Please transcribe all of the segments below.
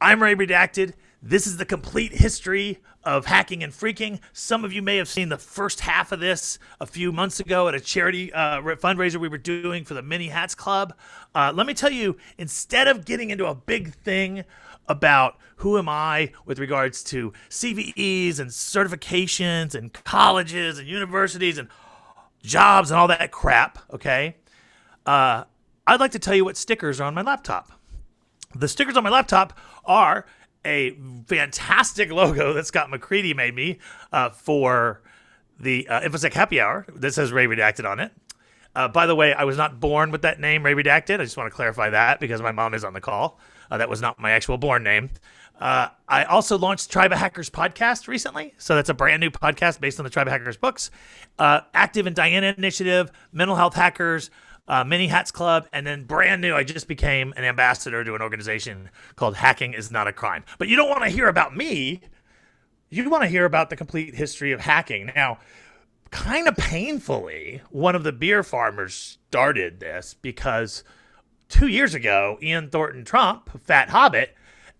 I'm Ray Redacted. This is the complete history of hacking and phreaking. Some of you may have seen the first half of this a few months ago at a charity fundraiser we were doing for the Mini Hats Club. Let me tell you, instead of getting into a big thing about who am I with regards to CVEs and certifications and colleges and universities and jobs and all that crap, okay, I'd like to tell you what stickers are on my laptop. The stickers on my laptop are a fantastic logo that Scott McCready made me for the InfoSec Happy Hour that says Ray Redacted on it. By the way, I was not born with that name, Ray Redacted. I just want to clarify that because my mom is on the call. That was not my actual born name. I also launched Tribe of Hackers podcast recently. So that's a brand new podcast based on the Tribe of Hackers books. Active and Diana Initiative, Mental Health Hackers, Mini Hats Club, and then brand new, I just became an ambassador to an organization called Hacking is Not a Crime. But you don't want to hear about me. You want to hear about the complete history of hacking. Now, kind of painfully, one of the beer farmers started this because 2 years ago, Ian Thornton Trump, Fat Hobbit,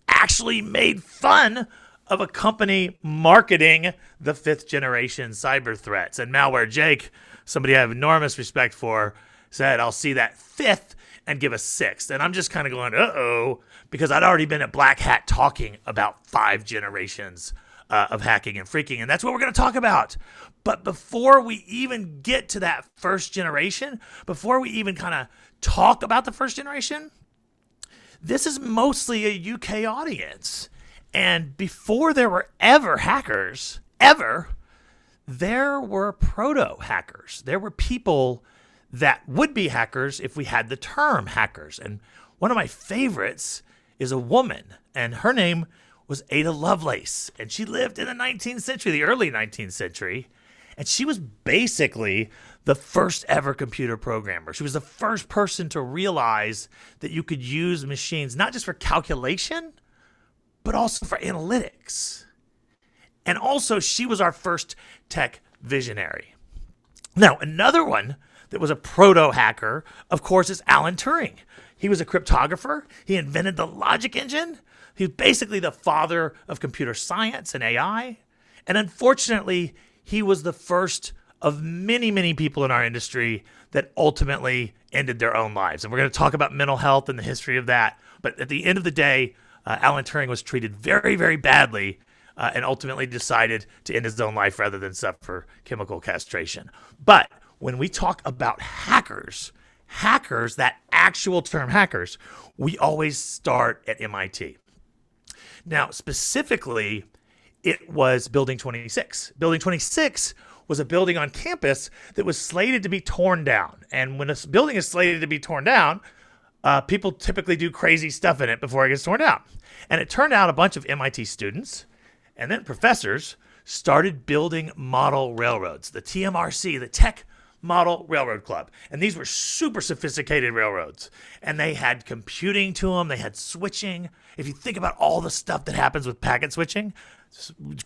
actually made fun of a company marketing the fifth generation cyber threats. And Malware Jake, somebody I have enormous respect for, said, I'll see that fifth and give a sixth. And I'm just kind of going, uh-oh, because I'd already been at Black Hat talking about 5 generations of hacking and phreaking. And that's what we're going to talk about. But before we even get to that first generation, before we even kind of talk about the first generation, this is mostly a UK audience. And before there were ever hackers, there were proto-hackers. There were people that would be hackers if we had the term hackers. And one of my favorites is a woman, and her name was Ada Lovelace. And she lived in the 19th century, the early 19th century. And she was basically the first ever computer programmer. She was the first person to realize that you could use machines, not just for calculation, but also for analytics. And also, she was our first tech visionary. Now, another one that was a proto-hacker, of course, is Alan Turing. He was a cryptographer. He invented the logic engine. He's basically the father of computer science and AI. And unfortunately, he was the first of many, many people in our industry that ultimately ended their own lives. And we're going to talk about mental health and the history of that. But at the end of the day, Alan Turing was treated very, very badly and ultimately decided to end his own life rather than suffer chemical castration. But when we talk about hackers, that actual term hackers, we always start at MIT. Now, specifically, it was Building 26. Building 26 was a building on campus that was slated to be torn down. And when a building is slated to be torn down, people typically do crazy stuff in it before it gets torn down. And it turned out a bunch of MIT students and then professors started building model railroads, the TMRC, the Tech Model Railroad Club. And these were super sophisticated railroads. And they had computing to them. They had switching. If you think about all the stuff that happens with packet switching,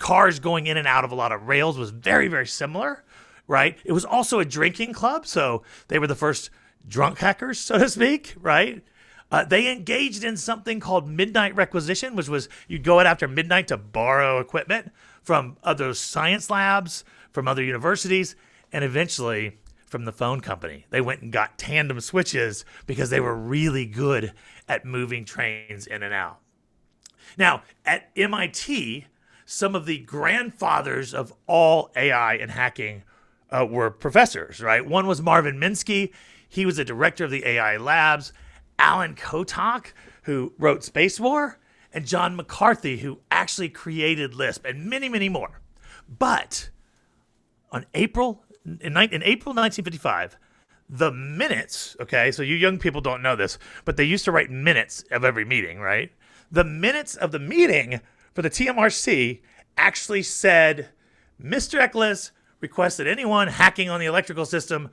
cars going in and out of a lot of rails was very, very similar, right? It was also a drinking club. So they were the first drunk hackers, so to speak, right? They engaged in something called midnight requisition, which was you'd go out after midnight to borrow equipment from other science labs, from other universities, and eventually from the phone company. They went and got tandem switches because they were really good at moving trains in and out. Now, at MIT, some of the grandfathers of all AI and hacking were professors, right? One was Marvin Minsky. He was the director of the AI labs. Alan Kotok, who wrote Space War, and John McCarthy, who actually created Lisp, and many, many more. But in April 1955, the minutes, okay, so you young people don't know this, but they used to write minutes of every meeting, right? The minutes of the meeting for the TMRC actually said, Mr. Eccles requests that anyone hacking on the electrical system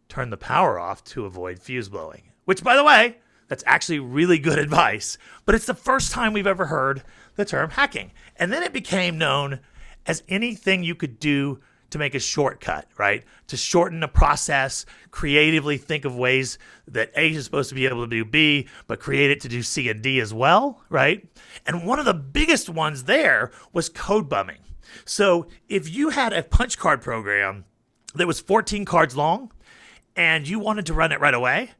turn the power off to avoid fuse blowing. Which, by the way, that's actually really good advice, but it's the first time we've ever heard the term hacking. And then it became known as anything you could do to make a shortcut, right? To shorten the process, creatively think of ways that A is supposed to be able to do B, but create it to do C and D as well, right? And one of the biggest ones there was code bumming. So if you had a punch card program that was 14 cards long and you wanted to run it right away,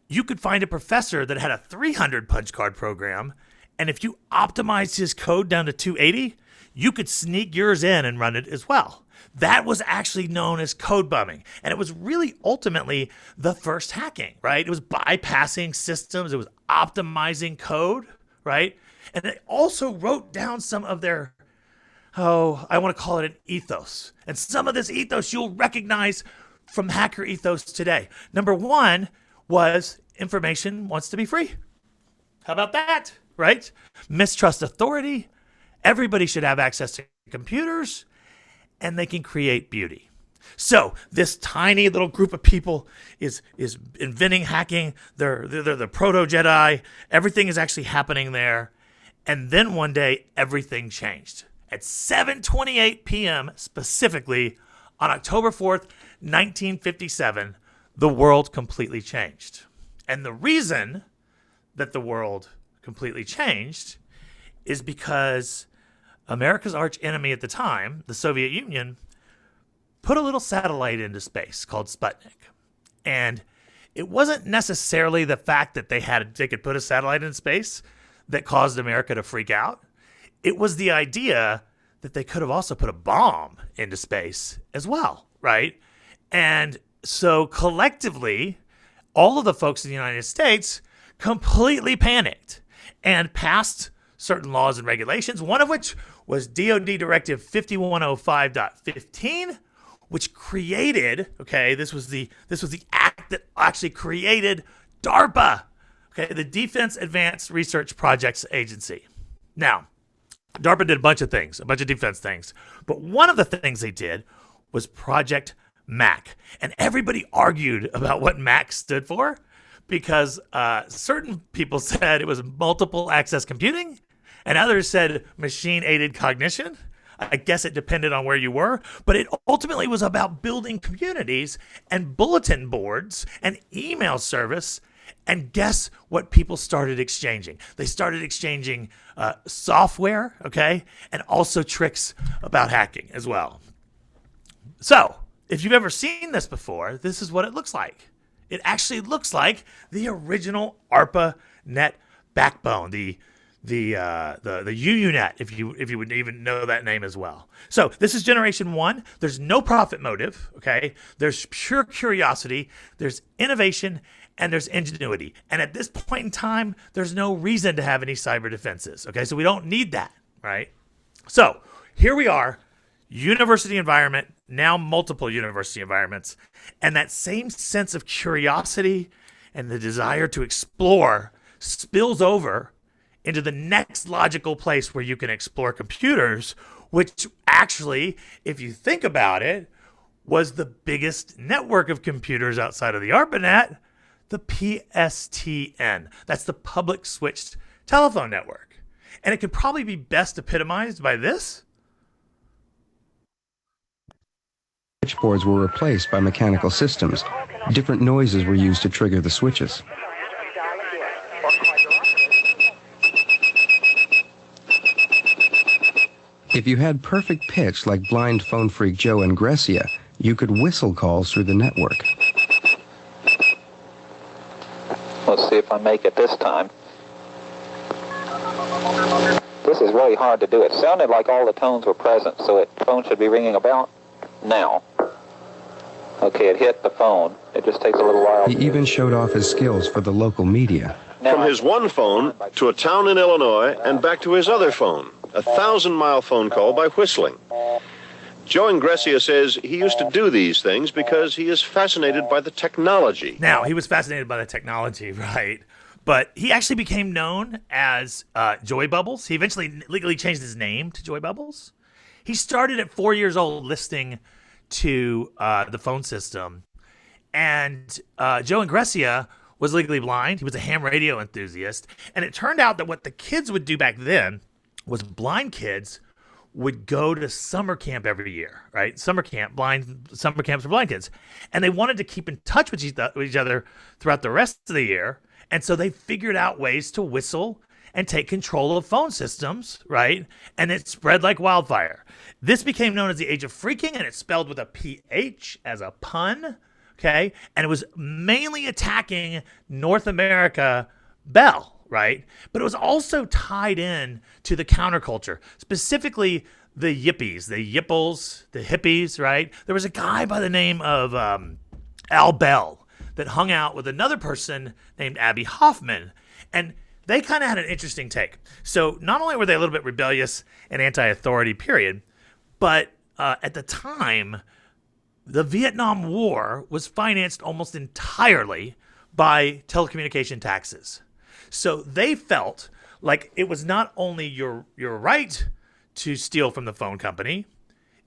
you could find a professor that had a 300 punch card program, and if you optimized his code down to 280, you could sneak yours in and run it as well. That was actually known as code bumming, and it was really ultimately the first hacking, right? It was bypassing systems, it was optimizing code, right? And they also wrote down some of their, I want to call it an ethos. And some of this ethos you'll recognize from hacker ethos today. Number one was information wants to be free. How about that, right? Mistrust authority. Everybody should have access to computers, and they can create beauty. So this tiny little group of people is inventing hacking. They're the proto-Jedi. Everything is actually happening there. And then one day, everything changed. At 7:28 p.m. specifically on October 4th, 1957, the world completely changed. And the reason that the world completely changed is because America's arch enemy at the time, the Soviet Union, put a little satellite into space called Sputnik. And it wasn't necessarily the fact that they could put a satellite in space that caused America to freak out. It was the idea that they could have also put a bomb into space as well, right? And so collectively, all of the folks in the United States completely panicked and passed certain laws and regulations, one of which was DoD Directive 5105.15, which created, this was the act that actually created DARPA, the Defense Advanced Research Projects Agency. Now, DARPA did a bunch of things, a bunch of defense things, but one of the things they did was Project MAC. And everybody argued about what MAC stood for because certain people said it was multiple access computing and others said machine-aided cognition. I guess it depended on where you were, but it ultimately was about building communities and bulletin boards and email service. And guess what people started exchanging? They started exchanging software, and also tricks about hacking as well. So if you've ever seen this before, this is what it looks like. It actually looks like the original ARPANET backbone, the UUNet, if you would even know that name as well. So this is generation one. There's no profit motive, There's pure curiosity, there's innovation, and there's ingenuity. And at this point in time, there's no reason to have any cyber defenses, So we don't need that, right? So here we are, university environment, now multiple university environments, and that same sense of curiosity and the desire to explore spills over into the next logical place where you can explore computers, which actually, if you think about it, was the biggest network of computers outside of the ARPANET, the PSTN. That's the public switched telephone network. And it could probably be best epitomized by this. Switchboards were replaced by mechanical systems. Different noises were used to trigger the switches. If you had perfect pitch like blind phone freak Joe and Grecia, you could whistle calls through the network. Let's see if I make it this time. This is really hard to do. It sounded like all the tones were present, so the phone should be ringing about now. Okay, it hit the phone. It just takes a little while. He even showed off his skills for the local media. From his one phone to a town in Illinois and back to his other phone, a 1,000-mile phone call by whistling. Joe Ingresia says he used to do these things because he is fascinated by the technology. Now, he was fascinated by the technology, right? But he actually became known as Joy Bubbles. He eventually legally changed his name to Joy Bubbles. He started at 4 years old listening to the phone system. And Joe Ingresia was legally blind. He was a ham radio enthusiast. And it turned out that what the kids would do back then was blind kids would go to summer camp every year, right? Summer camps for blind kids. And they wanted to keep in touch with each other throughout the rest of the year. And so they figured out ways to whistle and take control of phone systems, right? And it spread like wildfire. This became known as the Age of Phreaking, and it's spelled with a PH as a pun, okay? And it was mainly attacking North America Bell, right? But it was also tied in to the counterculture, specifically the yippies, the yipples, the hippies, right? There was a guy by the name of Al Bell that hung out with another person named Abby Hoffman, and they kind of had an interesting take. So not only were they a little bit rebellious and anti-authority, period, but at the time, the Vietnam War was financed almost entirely by telecommunication taxes. So they felt like it was not only your right to steal from the phone company,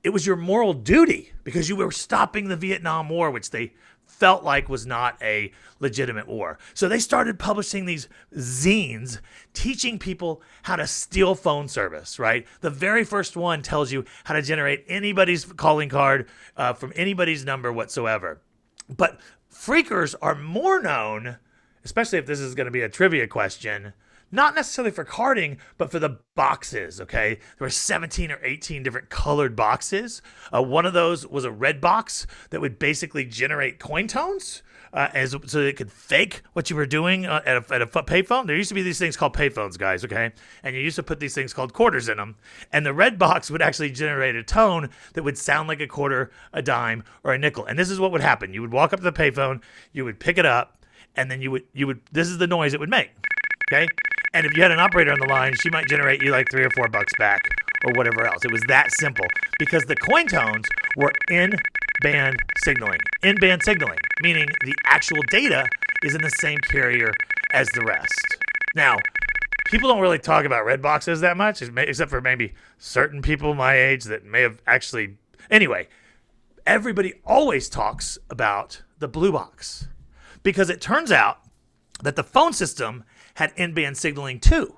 it was your moral duty because you were stopping the Vietnam War, which they felt like was not a legitimate war. So they started publishing these zines teaching people how to steal phone service, right? The very first one tells you how to generate anybody's calling card from anybody's number whatsoever. But phreakers are more known, especially if this is going to be a trivia question, not necessarily for carding, but for the boxes, okay? There were 17 or 18 different colored boxes. One of those was a red box that would basically generate coin tones so it could fake what you were doing at a payphone. There used to be these things called payphones, guys, okay? And you used to put these things called quarters in them. And the red box would actually generate a tone that would sound like a quarter, a dime, or a nickel. And this is what would happen. You would walk up to the payphone, you would pick it up, and then you would this is the noise it would make, okay? And if you had an operator on the line, she might generate you like $3 or $4 back or whatever else. It was that simple because the coin tones were in-band signaling. In-band signaling, meaning the actual data is in the same carrier as the rest. Now, people don't really talk about red boxes that much, except for maybe certain people my age that may have actually... Anyway, everybody always talks about the blue box because it turns out that the phone system had in-band signaling too.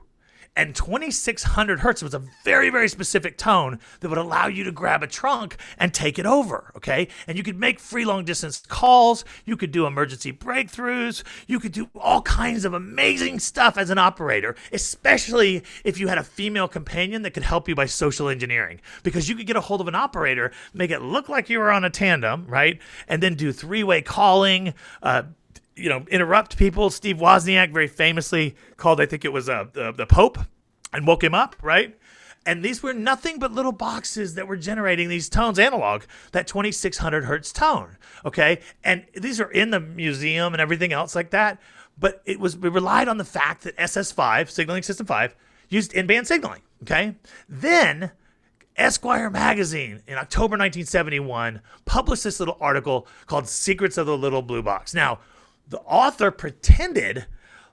And 2600 hertz was a very, very specific tone that would allow you to grab a trunk and take it over, okay? And you could make free long-distance calls. You could do emergency breakthroughs. You could do all kinds of amazing stuff as an operator, especially if you had a female companion that could help you by social engineering. Because you could get a hold of an operator, make it look like you were on a tandem, right? And then do three-way calling, interrupt people. Steve Wozniak very famously called, I think it was the Pope, and woke him up, right? And these were nothing but little boxes that were generating these tones analog, that 2600 hertz tone, okay? And these are in the museum and everything else like that. But we relied on the fact that SS5, Signaling System 5, used in-band signaling, okay? Then Esquire magazine in October 1971 published this little article called Secrets of the Little Blue Box. Now, the author pretended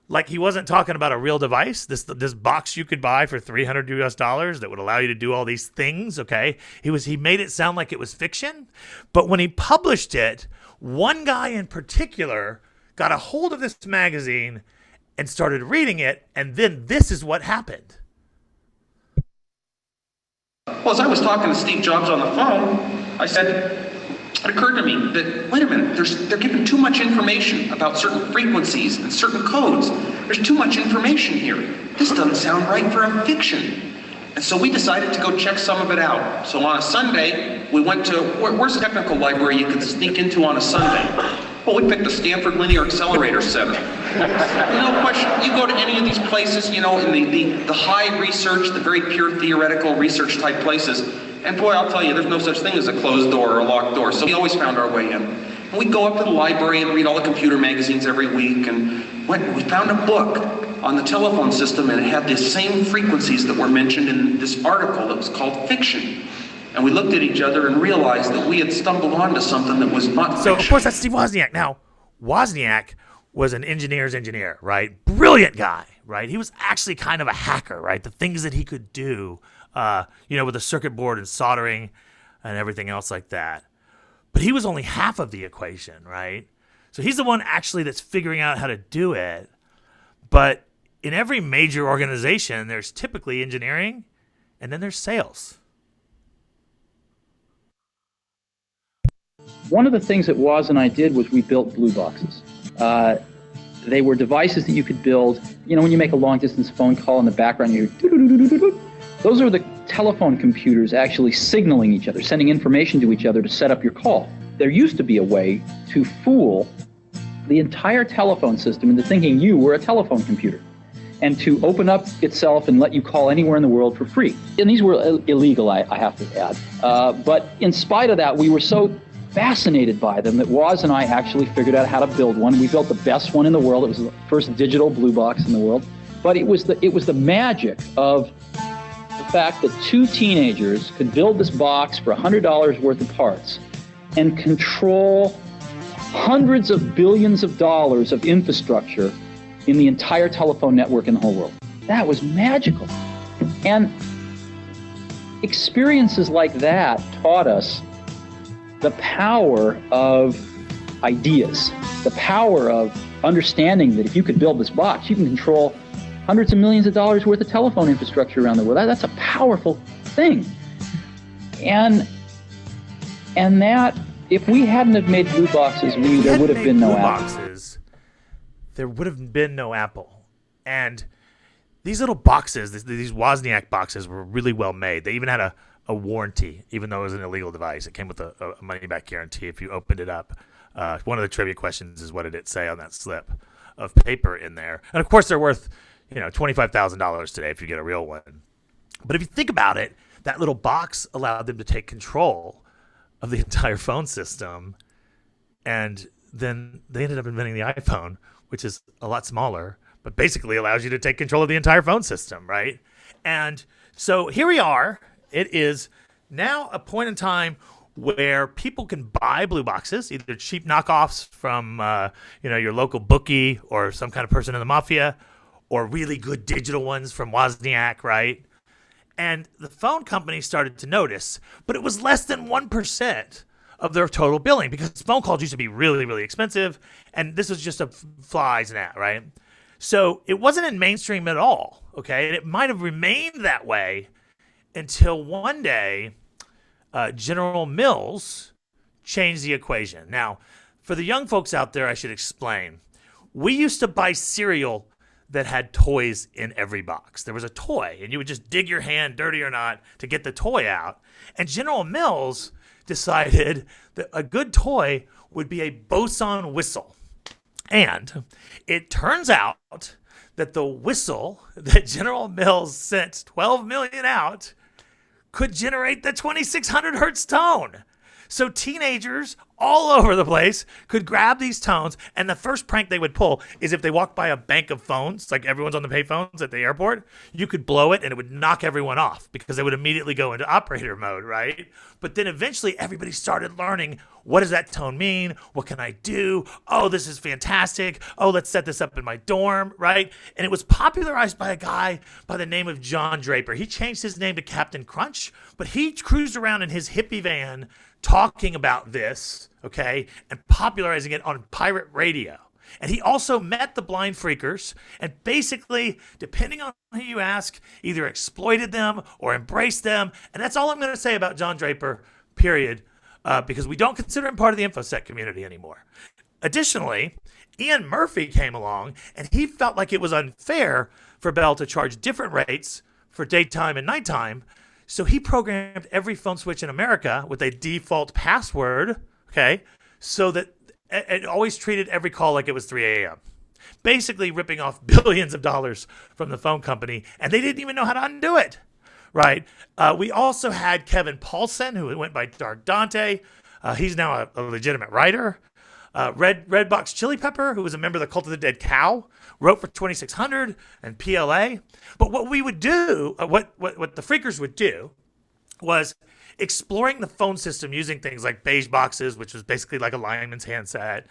like he wasn't talking about a real device, this box you could buy for $300 US that would allow you to do all these things, okay? He made it sound like it was fiction, but when he published it, one guy in particular got a hold of this magazine and started reading it, and then this is what happened. Well, as I was talking to Steve Jobs on the phone, I said, it occurred to me that, wait a minute, they're giving too much information about certain frequencies and certain codes. There's too much information here. This doesn't sound right for a fiction. And so we decided to go check some of it out. So on a Sunday, we went to, where's the technical library you can sneak into on a Sunday? Well, we picked the Stanford Linear Accelerator Center. No question, you go to any of these places, in the high research, the very pure theoretical research type places, and boy, I'll tell you, there's no such thing as a closed door or a locked door, so we always found our way in. And we'd go up to the library and read all the computer magazines every week, and we found a book on the telephone system, and it had the same frequencies that were mentioned in this article that was called Fiction. And we looked at each other and realized that we had stumbled onto something that was not fiction. So, of course, that's Steve Wozniak. Now, Wozniak was an engineer's engineer, right? Brilliant guy, right? He was actually kind of a hacker, right? The things that he could do, with the circuit board and soldering and everything else like that. But he was only half of the equation, right? So he's the one actually that's figuring out how to do it. But in every major organization, there's typically engineering and then there's sales. One of the things that Woz and I did was we built blue boxes. They were devices that you could build. You know, when you make a long-distance phone call in the background, you hear doo-doo-doo-doo-doo-doo. Those are the telephone computers actually signaling each other, sending information to each other to set up your call. There used to be a way to fool the entire telephone system into thinking you were a telephone computer and to open up itself and let you call anywhere in the world for free. And these were illegal, I have to add. But in spite of that, we were so fascinated by them that Woz and I actually figured out how to build one. We built the best one in the world. It was the first digital blue box in the world. But it was the magic of the fact that two teenagers could build this box for $100 worth of parts and control hundreds of billions of dollars of infrastructure in the entire telephone network in the whole world. That was magical. And experiences like that taught us the power of ideas, the power of understanding that if you could build this box, you can control hundreds of millions of dollars worth of telephone infrastructure around the world. That's a powerful thing. And that, if we hadn't have made blue boxes, there would have been no Apple. There would have been no Apple. And these little boxes, these Wozniak boxes, were really well made. They even had a warranty, even though it was an illegal device. It came with a money-back guarantee if you opened it up. One of the trivia questions is, what did it say on that slip of paper in there? And of course, they're worth $25,000 today if you get a real one. But if you think about it, that little box allowed them to take control of the entire phone system. And then they ended up inventing the iPhone, which is a lot smaller, but basically allows you to take control of the entire phone system, right? And so here we are. It is now a point in time where people can buy blue boxes, either cheap knockoffs from your local bookie or some kind of person in the mafia, or really good digital ones from Wozniak, right? And the phone company started to notice, but it was less than 1% of their total billing, because phone calls used to be really, really expensive, and this was just a flies net, right? So it wasn't in mainstream at all, okay? And it might have remained that way until one day General Mills changed the equation. Now, for the young folks out there, I should explain. We used to buy cereal that had toys in every box. There was a toy, and you would just dig your hand, dirty or not, to get the toy out. And General Mills decided that a good toy would be a boson whistle. And it turns out that the whistle that General Mills sent 12 million out could generate the 2600 hertz tone. So teenagers all over the place could grab these tones, and the first prank they would pull is if they walked by a bank of phones, like everyone's on the pay phones at the airport, you could blow it and it would knock everyone off because they would immediately go into operator mode, right? But then eventually everybody started learning, what does that tone mean? What can I do? Oh, this is fantastic. Oh, let's set this up in my dorm, right? And it was popularized by a guy by the name of John Draper. He changed his name to Captain Crunch, but he cruised around in his hippie van talking about this, okay, and popularizing it on pirate radio. And he also met the blind phreakers and basically, depending on who you ask, either exploited them or embraced them. And that's all I'm going to say about John Draper, period, because we don't consider him part of the InfoSec community anymore. Additionally, Ian Murphy came along, and he felt like it was unfair for Bell to charge different rates for daytime and nighttime. So he programmed every phone switch in America with a default password, okay, so that it always treated every call like it was 3 a.m., basically ripping off billions of dollars from the phone company, and they didn't even know how to undo it, right? We also had Kevin Paulson, who went by Dark Dante. He's now a legitimate writer. Redbox Chili Pepper, who was a member of the Cult of the Dead Cow, wrote for 2600 and PLA. But what we would do, what the phreakers would do, was exploring the phone system using things like beige boxes, which was basically like a lineman's handset,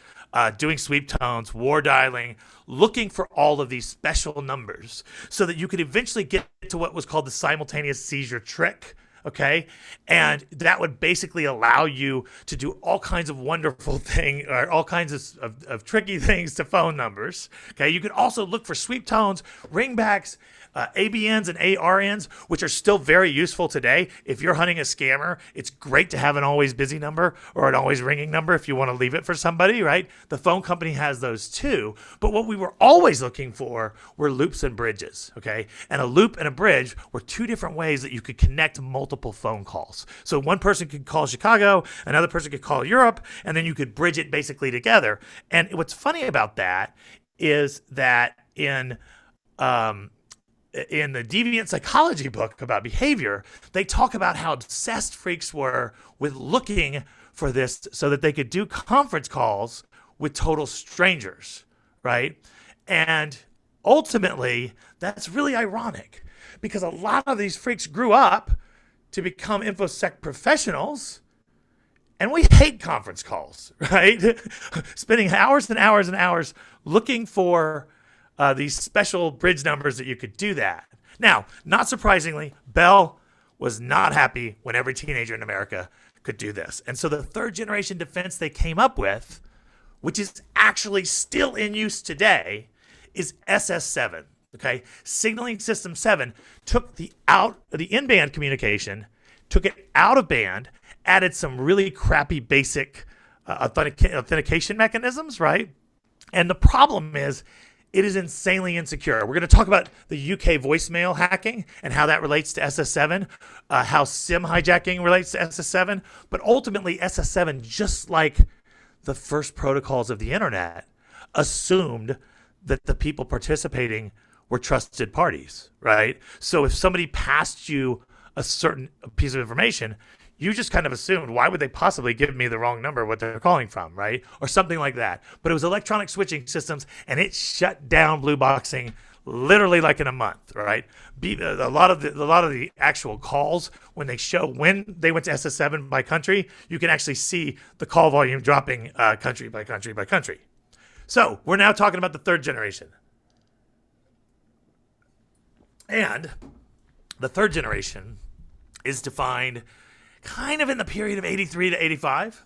doing sweep tones, war dialing, looking for all of these special numbers so that you could eventually get to what was called the simultaneous seizure trick. Okay. And that would basically allow you to do all kinds of wonderful things or all kinds of tricky things to phone numbers. Okay. You could also look for sweep tones, ringbacks, ABNs and ARNs, which are still very useful today. If you're hunting a scammer, it's great to have an always busy number or an always ringing number if you want to leave it for somebody, right? The phone company has those too. But what we were always looking for were loops and bridges, okay? And a loop and a bridge were two different ways that you could connect multiple phone calls. So one person could call Chicago, another person could call Europe, and then you could bridge it basically together. And what's funny about that is that in the deviant psychology book about behavior, they talk about how obsessed freaks were with looking for this so that they could do conference calls with total strangers, right? And ultimately, that's really ironic because a lot of these freaks grew up to become InfoSec professionals, and we hate conference calls, right? Spending hours and hours and hours looking for these special bridge numbers that you could do that. Now, not surprisingly, Bell was not happy when every teenager in America could do this. And so the third generation defense they came up with, which is actually still in use today, is SS7. Okay, Signaling System 7 took the in-band communication, took it out of band, added some really crappy basic authentication mechanisms, right? And the problem is, it is insanely insecure. We're going to talk about the UK voicemail hacking and how that relates to SS7, how SIM hijacking relates to SS7. But ultimately, SS7, just like the first protocols of the internet, assumed that the people participating were trusted parties, right? So if somebody passed you a certain piece of information, you just kind of assumed, why would they possibly give me the wrong number, what they're calling from, right? Or something like that. But it was electronic switching systems, and it shut down blue boxing literally like in a month, right? A lot of the actual calls, when they show when they went to SS7 by country, you can actually see the call volume dropping country by country by country. So we're now talking about the third generation. And the third generation is defined kind of in the period of 83 to 85,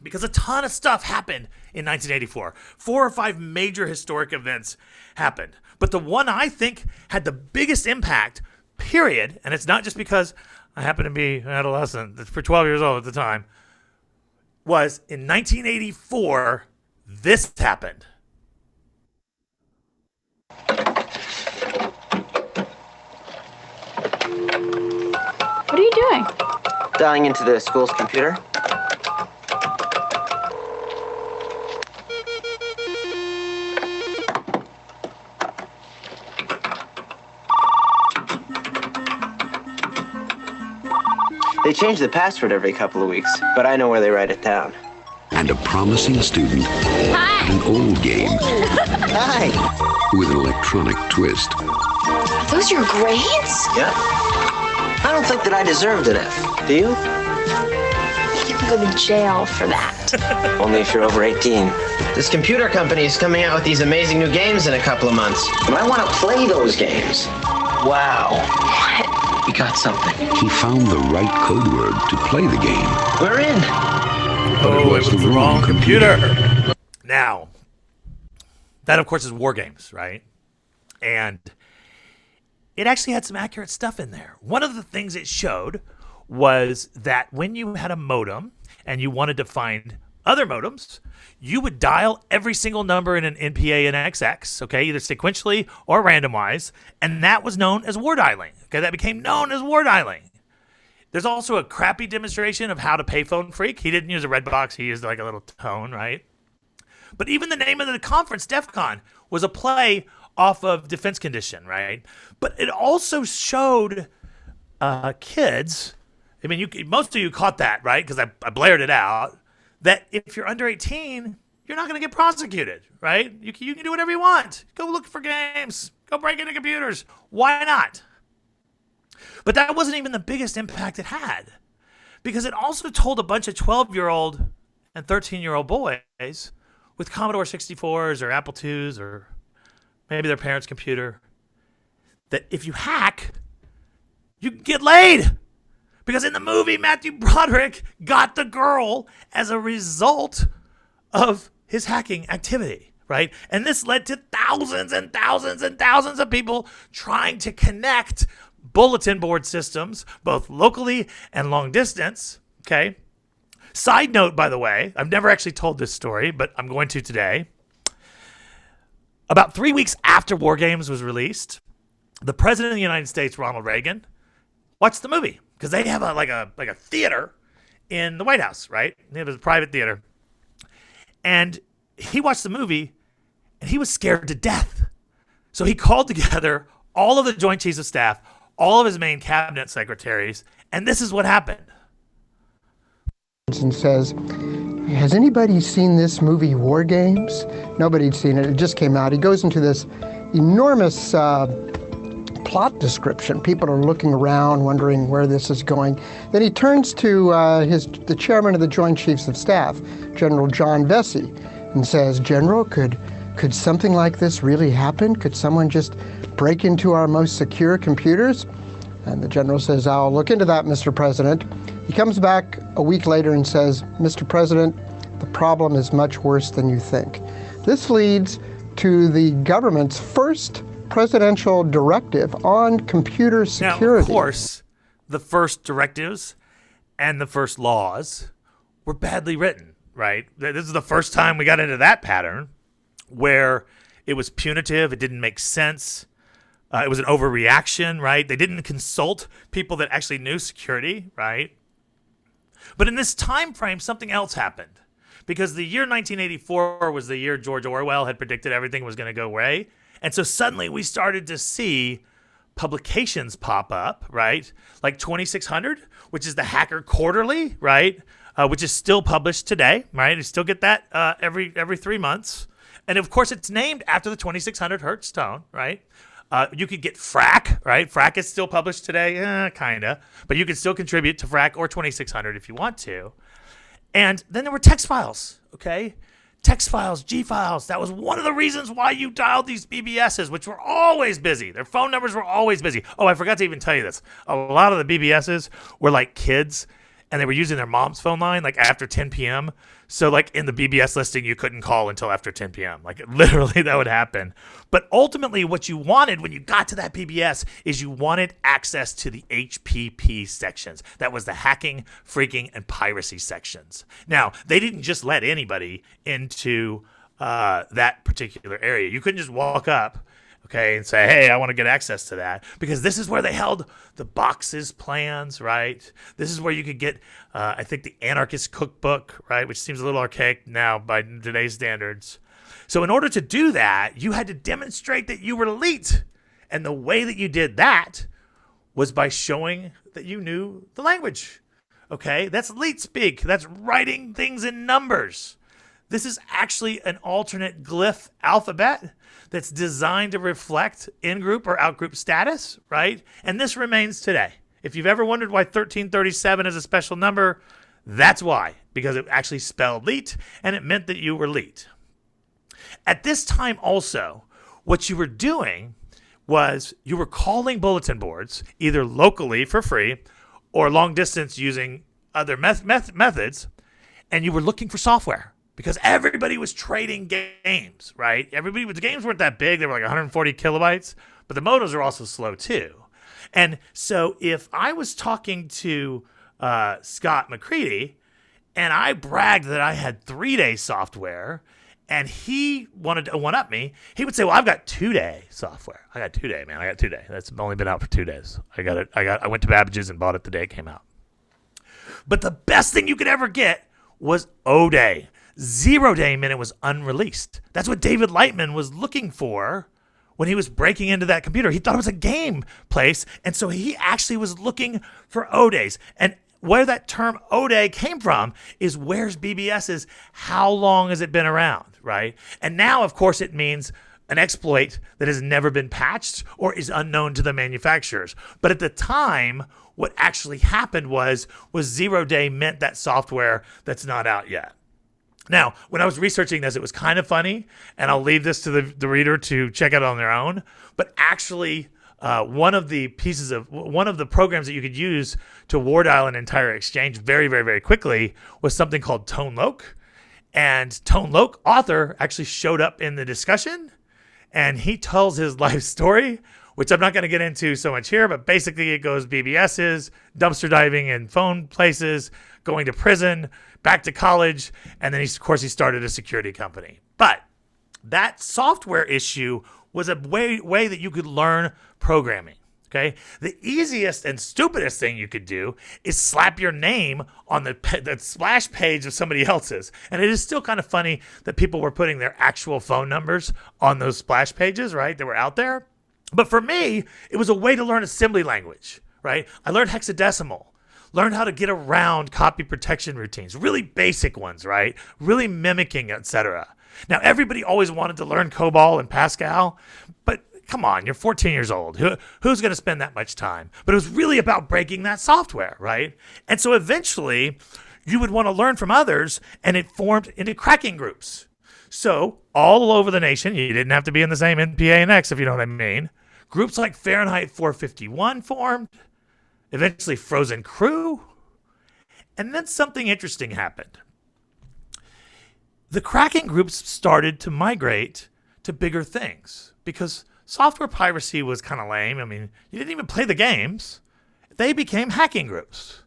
because a ton of stuff happened in 1984. 4 or 5 major historic events happened. But the one I think had the biggest impact, period, and it's not just because I happened to be an adolescent for 12 years old at the time, was in 1984, this happened. What are you doing? Dialing into the school's computer. They change the password every couple of weeks, but I know where they write it down. And a promising student at an old game. Hi! With an electronic twist. Are those your grades? Yeah. I don't think that I deserved an F. Do you? You can go to jail for that. Only if you're over 18. This computer company is coming out with these amazing new games in a couple of months. And I want to play those games. Wow. What? We got something. He found the right code word to play the game. We're in. But it was the wrong computer. Now, that of course is War Games, right? And it actually had some accurate stuff in there. One of the things it showed was that when you had a modem and you wanted to find other modems, you would dial every single number in an NPA and XX, okay, either sequentially or randomized, and that was known as war dialing. Okay, that became known as war dialing. There's also a crappy demonstration of how to payphone freak. He didn't use a red box, he used like a little tone, right? But even the name of the conference, DEF CON, was a play off of Defense Condition, right? But it also showed kids, I mean, most of you caught that, right? Because I blared it out, that if you're under 18, you're not going to get prosecuted, right? You can do whatever you want. Go look for games. Go break into computers. Why not? But that wasn't even the biggest impact it had, because it also told a bunch of 12-year-old and 13-year-old boys with Commodore 64s or Apple IIs or maybe their parents' computer, that if you hack, you can get laid. Because in the movie, Matthew Broderick got the girl as a result of his hacking activity, right? And this led to thousands and thousands and thousands of people trying to connect bulletin board systems, both locally and long distance, okay? Side note, by the way, I've never actually told this story, but I'm going to today. About 3 weeks after War Games was released, the president of the United States, Ronald Reagan, watched the movie because they have a theater in the White House, right? It was a private theater. And he watched the movie and he was scared to death. So he called together all of the Joint Chiefs of Staff, all of his main cabinet secretaries, and this is what happened. And says, has anybody seen this movie, War Games? Nobody'd seen it. It just came out. He goes into this enormous plot description. People are looking around, wondering where this is going. Then he turns to the chairman of the Joint Chiefs of Staff, General John Vesey, and says, General, could something like this really happen? Could someone just break into our most secure computers? And the general says, I'll look into that, Mr. President. He comes back a week later and says, Mr. President, the problem is much worse than you think. This leads to the government's first presidential directive on computer security. Now, of course, the first directives and the first laws were badly written, right? This is the first time we got into that pattern where it was punitive, it didn't make sense, it was an overreaction, right? They didn't consult people that actually knew security, right? But in this time frame, something else happened. Because the year 1984 was the year George Orwell had predicted everything was going to go away. And so suddenly we started to see publications pop up, right? Like 2600, which is the Hacker Quarterly, right? Which is still published today, right? You still get that every 3 months. And of course, it's named after the 2600 hertz tone, right? You could get Phrack, right? Phrack is still published today, kind of. But you can still contribute to Phrack or 2600 if you want to. And then there were text files, okay? Text files, G files. That was one of the reasons why you dialed these BBSs, which were always busy. Their phone numbers were always busy. Oh, I forgot to even tell you this. A lot of the BBSs were like kids, and they were using their mom's phone line like after 10 p.m. So like in the BBS listing, you couldn't call until after 10 p.m. Like literally that would happen. But ultimately what you wanted when you got to that BBS is you wanted access to the HPP sections. That was the hacking, phreaking, and piracy sections. Now, they didn't just let anybody into that particular area. You couldn't just walk up, okay, and say, hey, I want to get access to that. Because this is where they held the boxes plans, right? This is where you could get, I think, the Anarchist Cookbook, right, which seems a little archaic now by today's standards. So in order to do that, you had to demonstrate that you were elite. And the way that you did that was by showing that you knew the language, okay? That's elite speak. That's writing things in numbers. This is actually an alternate glyph alphabet that's designed to reflect in-group or out-group status, right? And this remains today. If you've ever wondered why 1337 is a special number, that's why, because it actually spelled elite, and it meant that you were elite. At this time also, what you were doing was you were calling bulletin boards, either locally for free or long distance using other methods, and you were looking for software. Because everybody was trading games, right? The games weren't that big. They were like 140 kilobytes, but the modems are also slow too. And so if I was talking to Scott McCready and I bragged that I had 3-day software and he wanted to one-up me, he would say, well, I've got 2-day software. I got 2-day, man. I got 2-day. That's only been out for 2 days. I went to Babbage's and bought it the day it came out. But the best thing you could ever get was O-day. 0-day meant it was unreleased. That's what David Lightman was looking for when he was breaking into that computer. He thought it was a game place, and so he actually was looking for O-days. And where that term O-day came from is where's BBS's, how long has it been around, right? And now, of course, it means an exploit that has never been patched or is unknown to the manufacturers. But at the time, what actually happened was 0-day meant that software that's not out yet. Now, when I was researching this, it was kind of funny, and I'll leave this to the reader to check out on their own. But actually, one of the programs that you could use to war dial an entire exchange very, very, very quickly was something called Tone Loc. And Tone Loc author actually showed up in the discussion, and he tells his life story, which I'm not going to get into so much here, but basically it goes BBSs, dumpster diving in phone places, going to prison, back to college, and then he started a security company. But that software issue was a way that you could learn programming. Okay, the easiest and stupidest thing you could do is slap your name on the splash page of somebody else's. And it is still kind of funny that people were putting their actual phone numbers on those splash pages, right, that were out there. But for me, it was a way to learn assembly language, right? I learned hexadecimal, learned how to get around copy protection routines, really basic ones, right? Really mimicking, etc. Now, everybody always wanted to learn COBOL and Pascal, but come on, you're 14 years old. Who's going to spend that much time? But it was really about breaking that software, right? And so eventually, you would want to learn from others, and it formed into cracking groups. So all over the nation, you didn't have to be in the same NPA-NX, if you know what I mean. Groups like Fahrenheit 451 formed, eventually Frozen Crew, and then something interesting happened. The cracking groups started to migrate to bigger things because software piracy was kind of lame. I mean, you didn't even play the games. They became hacking groups.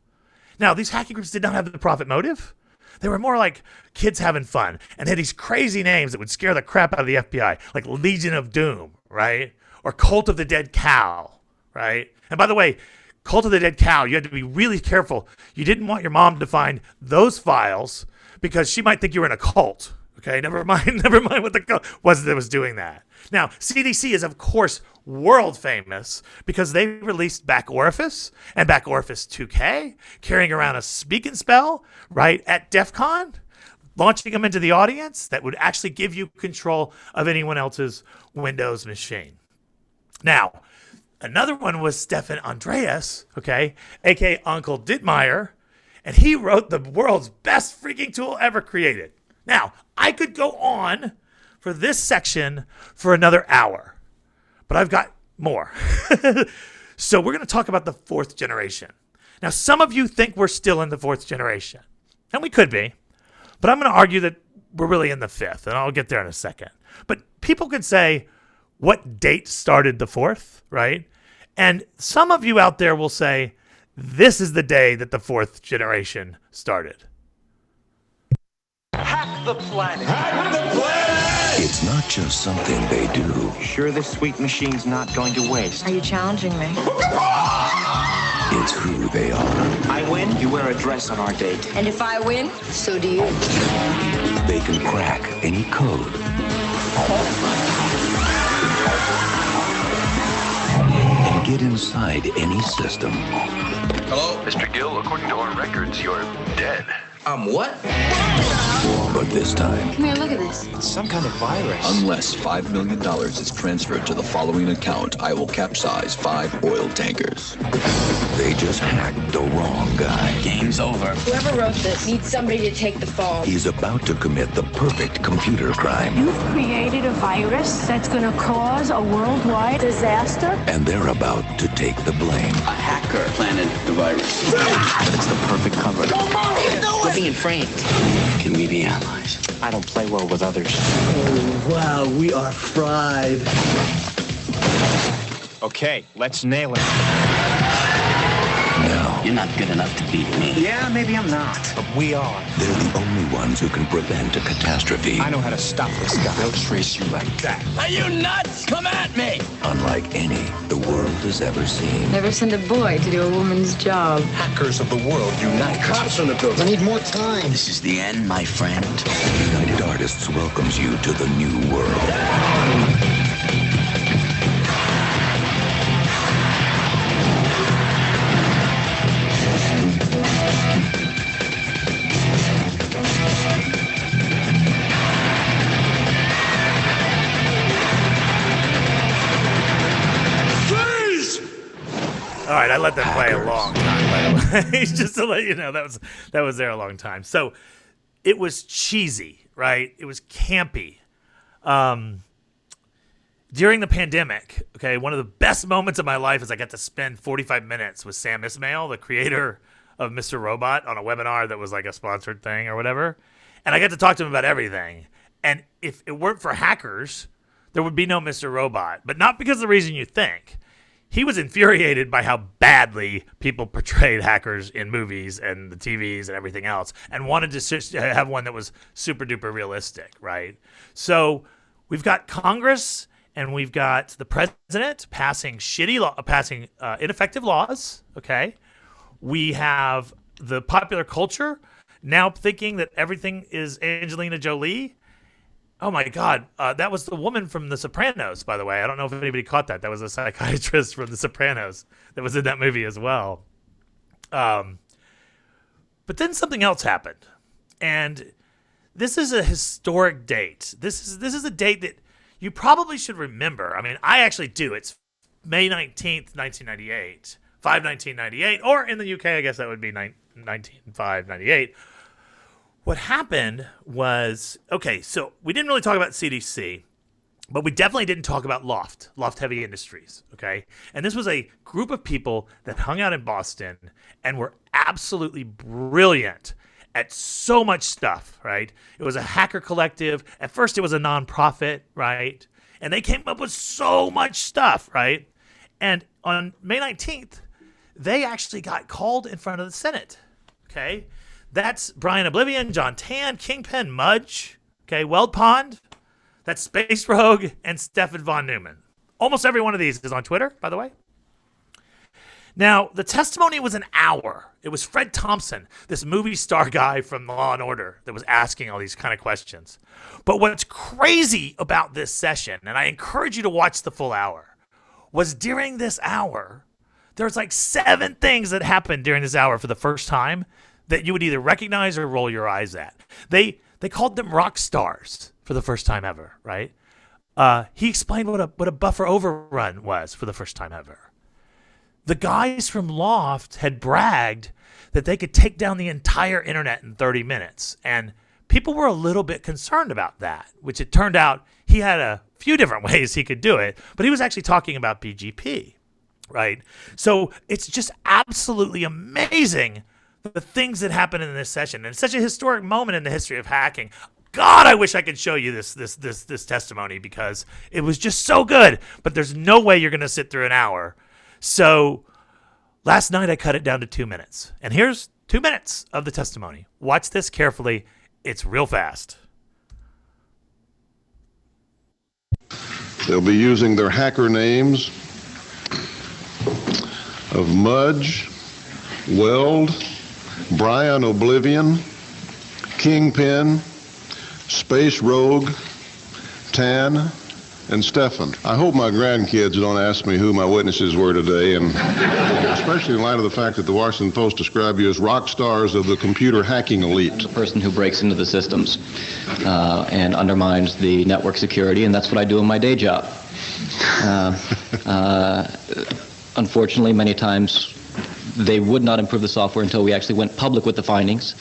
Now, these hacking groups did not have the profit motive. They were more like kids having fun and had these crazy names that would scare the crap out of the FBI, like Legion of Doom, right? Or Cult of the Dead Cow, right? And by the way, Cult of the Dead Cow, you had to be really careful. You didn't want your mom to find those files because she might think you were in a cult. Okay, never mind what the cult was that was doing that. Now, CDC is, of course, world famous because they released Back Orifice and Back Orifice 2K, carrying around a speak and spell, right, at DEF CON, launching them into the audience that would actually give you control of anyone else's Windows machine. Now, another one was Stefan Andreas, okay, a.k.a. Uncle Dittmeyer, and he wrote the world's best freaking tool ever created. Now, I could go on for this section for another hour, but I've got more. So we're going to talk about the fourth generation. Now, some of you think we're still in the fourth generation, and we could be, but I'm going to argue that we're really in the fifth, and I'll get there in a second. But people could say, what date started the fourth, right? And some of you out there will say, this is the day that the fourth generation started. Hack the planet! Hack the planet! It's not just something they do. Sure this sweet machine's not going to waste. Are you challenging me? It's who they are. I win, you wear a dress on our date. And if I win, so do you. They can crack any code. And get inside any system. Hello? Mr. Gill, according to our records, you're dead. What? But this time... Come here, look at this. It's some kind of virus. Unless $5 million is transferred to the following account, I will capsize 5 oil tankers. They just hacked the wrong guy. Game's over. Whoever wrote this needs somebody to take the fall. He's about to commit the perfect computer crime. You've created a virus that's going to cause a worldwide disaster? And they're about to take the blame. A hacker planted the virus. It's the perfect cover. We're being framed. Can we be allies? I don't play well with others. Oh, wow, we are fried. Okay, let's nail it. No. You're not good enough to beat me. Yeah, maybe I'm not, but we are. They're the only ones who can prevent a catastrophe. I know how to stop this guy. They'll trace you like that. Are you nuts? Come at me! Unlike any the world has ever seen. Never send a boy to do a woman's job. Hackers of the world unite. Cops on the building. I need more time. This is the end, my friend. United Artists welcomes you to the new world. All right, I let them play a long time, by the way. Just to let you know, that was there a long time. So it was cheesy, right? It was campy. It during the pandemic, okay, one of the best moments of my life is I got to spend 45 minutes with Sam Ismail, the creator of Mr. Robot, on a webinar that was like a sponsored thing or whatever. And I got to talk to him about everything. And if it weren't for hackers, there would be no Mr. Robot. But not because of the reason you think. He was infuriated by how badly people portrayed hackers in movies and the TVs and everything else, and wanted to have one that was super duper realistic, right? So we've got Congress and we've got the president passing ineffective laws. Okay, we have the popular culture now thinking that everything is Angelina Jolie. Oh my God, that was the woman from The Sopranos, by the way. I don't know if anybody caught that. That was a psychiatrist from The Sopranos that was in that movie as well. But then something else happened, and this is a historic date. This is a date that you probably should remember. I mean, I actually do. It's May 19th, 1998, 5/1998, or in the UK, I guess that would be 19/5/98. What happened was, okay, so we didn't really talk about CDC, but we definitely didn't talk about Loft Heavy Industries, okay? And this was a group of people that hung out in Boston and were absolutely brilliant at so much stuff, right? It was a hacker collective. At first, it was a nonprofit, right? And they came up with so much stuff, right? And on May 19th, they actually got called in front of the Senate, okay? That's Brian Oblivion, John Tan, Kingpin, Mudge, okay, Weld Pond. That's Space Rogue and Stefan von Neumann. Almost every one of these is on Twitter, by the way. Now, the testimony was an hour. It was Fred Thompson, this movie star guy from Law and Order, that was asking all these kind of questions. But what's crazy about this session, and I encourage you to watch the full hour, was during this hour, there's like 7 things that happened during this hour for the first time that you would either recognize or roll your eyes at. They called them rock stars for the first time ever, right? He explained what a buffer overrun was for the first time ever. The guys from Loft had bragged that they could take down the entire internet in 30 minutes. And people were a little bit concerned about that, which it turned out he had a few different ways he could do it, but he was actually talking about BGP, right? So it's just absolutely amazing the things that happened in this session. And it's such a historic moment in the history of hacking. God, I wish I could show you this testimony because it was just so good, but there's no way you're going to sit through an hour. So last night I cut it down to 2 minutes. And here's 2 minutes of the testimony. Watch this carefully. It's real fast. They'll be using their hacker names of Mudge, Weld, Brian Oblivion, Kingpin, Space Rogue, Tan, and Stefan. I hope my grandkids don't ask me who my witnesses were today, and especially in light of the fact that the Washington Post described you as rock stars of the computer hacking elite. The person who breaks into the systems and undermines the network security, and that's what I do in my day job. Unfortunately, many times they would not improve the software until we actually went public with the findings.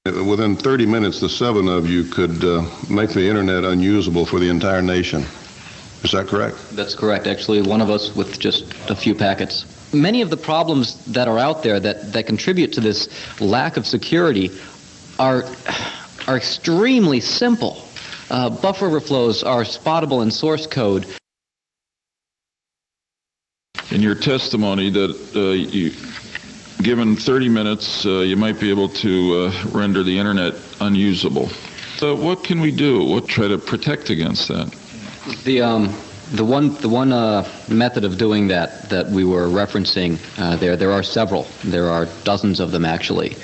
Within 30 minutes, the 7 of you could make the internet unusable for the entire nation. Is that correct? That's correct. Actually, one of us with just a few packets. Many of the problems that are out there that contribute to this lack of security are extremely simple. Buffer overflows are spottable in source code. In your testimony that given 30 minutes, you might be able to render the internet unusable. So what can we do? What try to protect against that? The one method of doing that we were referencing there are several. There are dozens of them actually.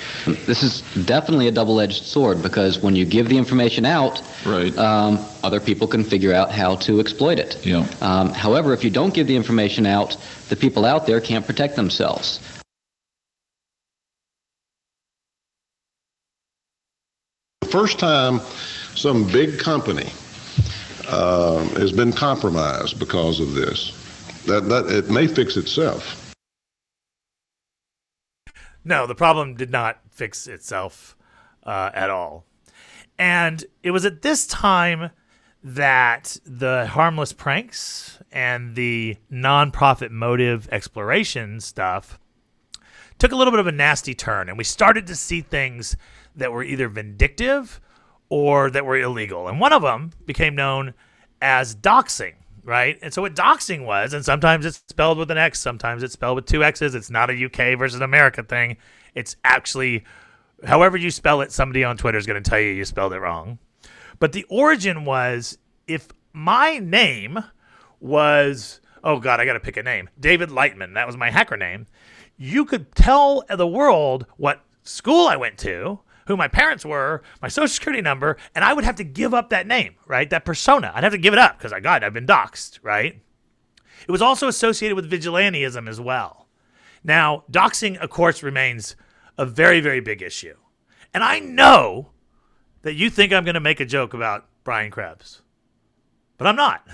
This is definitely a double-edged sword because when you give the information out, right, other people can figure out how to exploit it. Yeah. However, if you don't give the information out, the people out there can't protect themselves. The first time some big company has been compromised because of this, that it may fix itself. No, the problem did not fix itself at all. And it was at this time that the harmless pranks and the non-profit motive exploration stuff took a little bit of a nasty turn, and we started to see things that were either vindictive or that were illegal. And one of them became known as doxing, right? And so what doxing was, and sometimes it's spelled with an X, sometimes it's spelled with two X's. It's not a UK versus America thing. It's actually, however you spell it, somebody on Twitter is going to tell you spelled it wrong. But the origin was, if my name was, oh God, I got to pick a name, David Lightman, that was my hacker name, you could tell the world what school I went to, who my parents were, my social security number, and I would have to give up that name, right? That persona. I'd have to give it up because, I've been doxxed, right? It was also associated with vigilantism as well. Now, doxing, of course, remains a very, very big issue. And I know that you think I'm going to make a joke about Brian Krebs, but I'm not.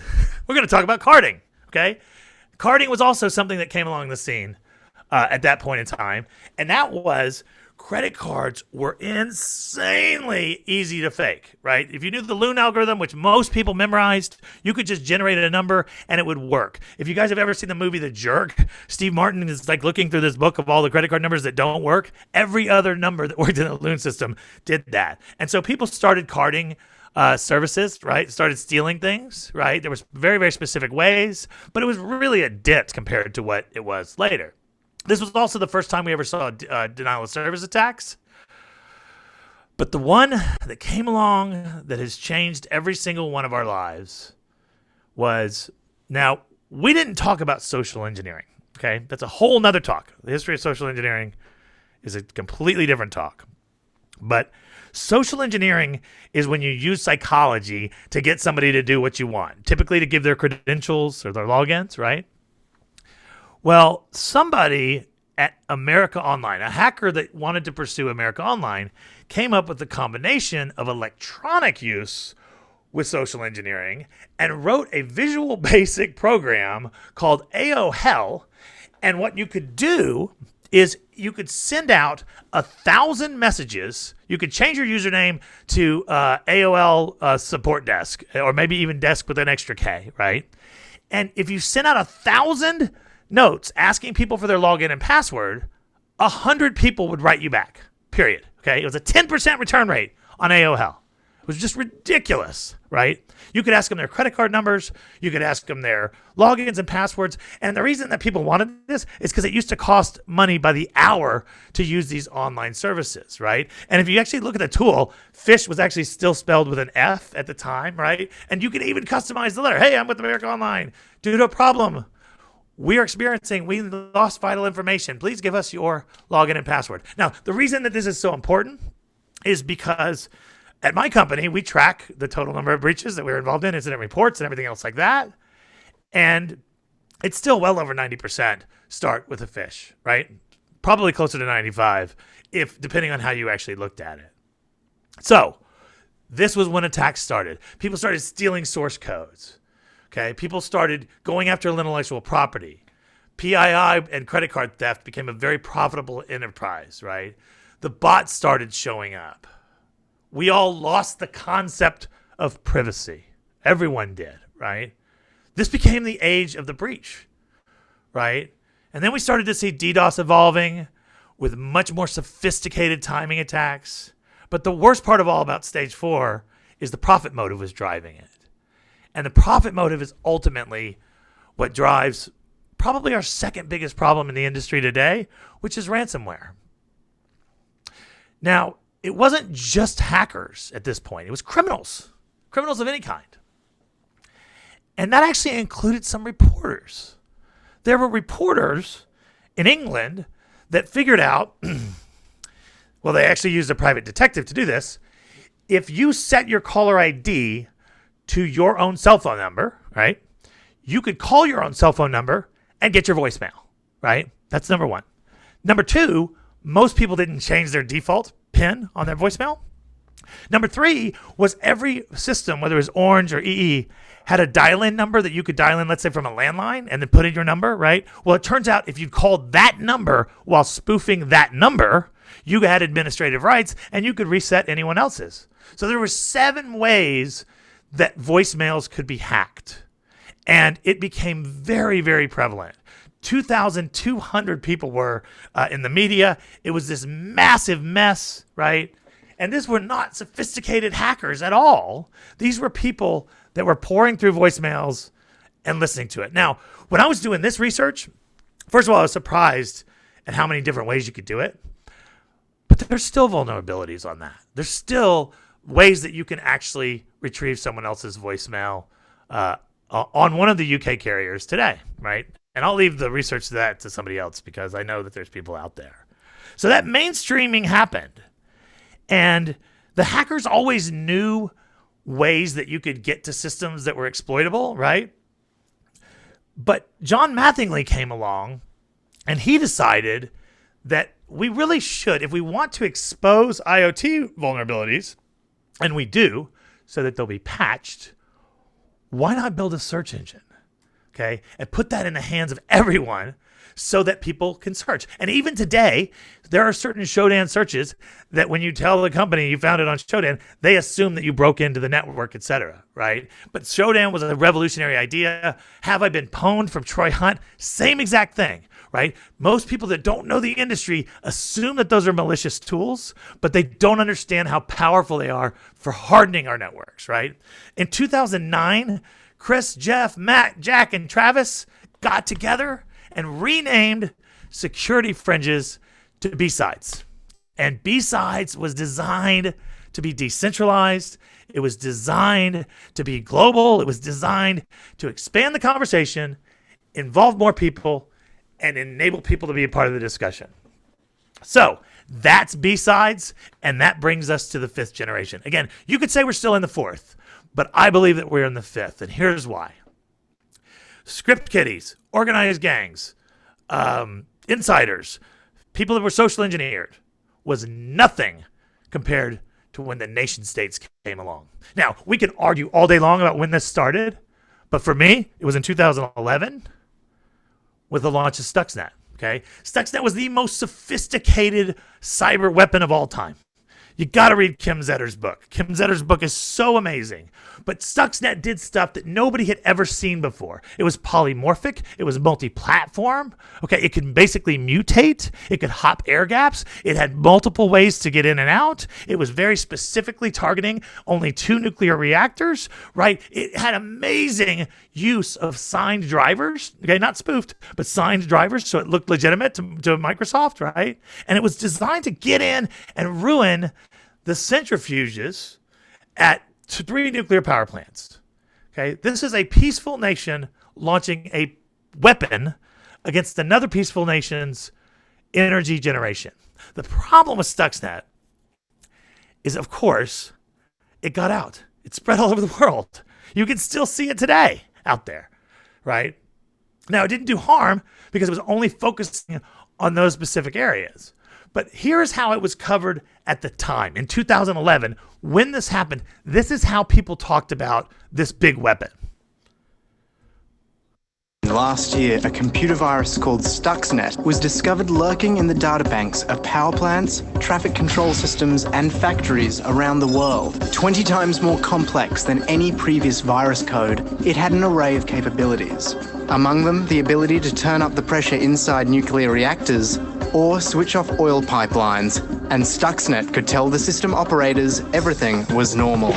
We're going to talk about carding, okay? Carding was also something that came along the scene at that point in time, and that was credit cards were insanely easy to fake, right? If you knew the Loon algorithm, which most people memorized, you could just generate a number and it would work. If you guys have ever seen the movie The Jerk, Steve Martin is like looking through this book of all the credit card numbers that don't work. Every other number that worked in the Loon system did that. And so people started carding services, right? Started stealing things, right? There was very, very specific ways, but it was really a dent compared to what it was later. This was also the first time we ever saw denial of service attacks. But the one that came along that has changed every single one of our lives was, now, we didn't talk about social engineering, okay? That's a whole nother talk. The history of social engineering is a completely different talk. But social engineering is when you use psychology to get somebody to do what you want, typically to give their credentials or their logins, right? Well, somebody at America Online, a hacker that wanted to pursue America Online, came up with the combination of electronic use with social engineering and wrote a Visual Basic program called AOL. And what you could do is you could send out 1,000 messages. You could change your username to AOL support desk, or maybe even desk with an extra K, right? And if you send out 1,000 notes asking people for their login and password, 100 people would write you back, period. Okay, it was a 10% return rate on AOL. It was just ridiculous, right? You could ask them their credit card numbers. You could ask them their logins and passwords. And the reason that people wanted this is because it used to cost money by the hour to use these online services, right? And if you actually look at the tool, fish was actually still spelled with an F at the time, right? And you could even customize the letter. Hey, I'm with America Online. Due to a problem we lost vital information. Please give us your login and password. Now, the reason that this is so important is because at my company, we track the total number of breaches that we're involved in, incident reports and everything else like that. And it's still well over 90% start with a fish, right? Probably closer to 95, if depending on how you actually looked at it. So this was when attacks started. People started stealing source codes. Okay, people started going after intellectual property. PII and credit card theft became a very profitable enterprise, right? The bots started showing up. We all lost the concept of privacy. Everyone did, right? This became the age of the breach, right? And then we started to see DDoS evolving with much more sophisticated timing attacks. But the worst part of all about stage 4 is the profit motive was driving it. And the profit motive is ultimately what drives probably our second biggest problem in the industry today, which is ransomware. Now, it wasn't just hackers at this point. It was criminals of any kind. And that actually included some reporters. There were reporters in England that figured out, well, they actually used a private detective to do this. If you set your caller ID to your own cell phone number, right? You could call your own cell phone number and get your voicemail, right? That's number one. Number two, most people didn't change their default PIN on their voicemail. Number three was every system, whether it was Orange or EE, had a dial-in number that you could dial in, let's say from a landline, and then put in your number, right? Well, it turns out if you called that number while spoofing that number, you had administrative rights and you could reset anyone else's. So there were 7 ways that voicemails could be hacked. And it became very, very prevalent. 2,200 people were in the media. It was this massive mess, right? And these were not sophisticated hackers at all. These were people that were pouring through voicemails and listening to it. Now, when I was doing this research, first of all, I was surprised at how many different ways you could do it. But there's still vulnerabilities on that. There's still ways that you can actually retrieve someone else's voicemail on one of the UK carriers today, right? And I'll leave the research to that to somebody else because I know that there's people out there. So that mainstreaming happened. And the hackers always knew ways that you could get to systems that were exploitable, right? But John Mattingly came along and he decided that we really should, if we want to expose IoT vulnerabilities, and we do, so that they'll be patched, why not build a search engine, okay? And put that in the hands of everyone so that people can search. And even today, there are certain Shodan searches that when you tell the company you found it on Shodan, they assume that you broke into the network, etc., right? But Shodan was a revolutionary idea. Have I been pwned from Troy Hunt? Same exact thing, right? Most people that don't know the industry assume that those are malicious tools, but they don't understand how powerful they are for hardening our networks, right? In 2009, Chris, Jeff, Matt, Jack, and Travis got together and renamed security fringes to BSIdes. And BSIdes was designed to be decentralized. It was designed to be global. It was designed to expand the conversation, involve more people, and enable people to be a part of the discussion. So that's BSIdes, and that brings us to the 5th generation. Again, you could say we're still in the 4th, but I believe that we're in the 5th, and here's why. Script kiddies, organized gangs, insiders, people that were social engineered was nothing compared to when the nation states came along. Now, we can argue all day long about when this started, but for me, it was in 2011 with the launch of Stuxnet, okay? Stuxnet was the most sophisticated cyber weapon of all time. You got to read Kim Zetter's book. Kim Zetter's book is so amazing. But Stuxnet did stuff that nobody had ever seen before. It was polymorphic. It was multi-platform. Okay, it could basically mutate. It could hop air gaps. It had multiple ways to get in and out. It was very specifically targeting only 2 nuclear reactors, right? It had amazing use of signed drivers. Okay, not spoofed, but signed drivers, so it looked legitimate to Microsoft, right? And it was designed to get in and ruin the centrifuges at 3 nuclear power plants. Okay, this is a peaceful nation launching a weapon against another peaceful nation's energy generation. The problem with Stuxnet is, of course, it got out. It spread all over the world. You can still see it today out there, right? Now, it didn't do harm because it was only focusing on those specific areas. But here's how it was covered at the time. In 2011, when this happened, this is how people talked about this big weapon. Last year, a computer virus called Stuxnet was discovered lurking in the databanks of power plants, traffic control systems, and factories around the world. 20 times more complex than any previous virus code, it had an array of capabilities. Among them, the ability to turn up the pressure inside nuclear reactors or switch off oil pipelines, and Stuxnet could tell the system operators everything was normal.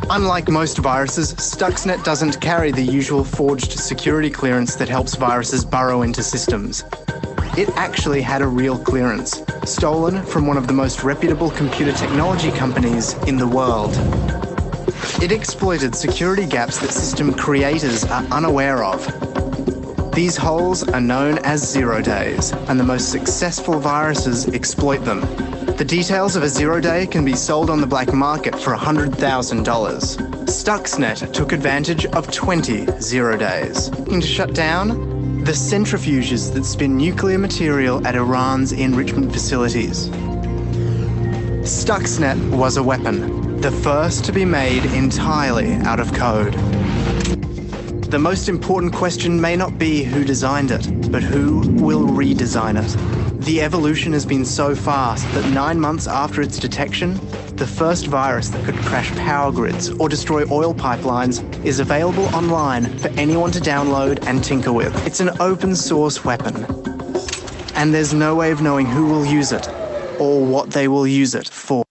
Unlike most viruses, Stuxnet doesn't carry the usual forged security clearance that helps viruses burrow into systems. It actually had a real clearance, stolen from one of the most reputable computer technology companies in the world. It exploited security gaps that system creators are unaware of. These holes are known as 0 days, and the most successful viruses exploit them. The details of a 0 day can be sold on the black market for $100,000. Stuxnet took advantage of 20 0 days. To shut down the centrifuges that spin nuclear material at Iran's enrichment facilities. Stuxnet was a weapon, the first to be made entirely out of code. The most important question may not be who designed it, but who will redesign it. The evolution has been so fast that 9 months after its detection, The first virus that could crash power grids or destroy oil pipelines is available online for anyone to download and tinker with. It's an open source weapon. And there's no way of knowing who will use it or what they will use it for.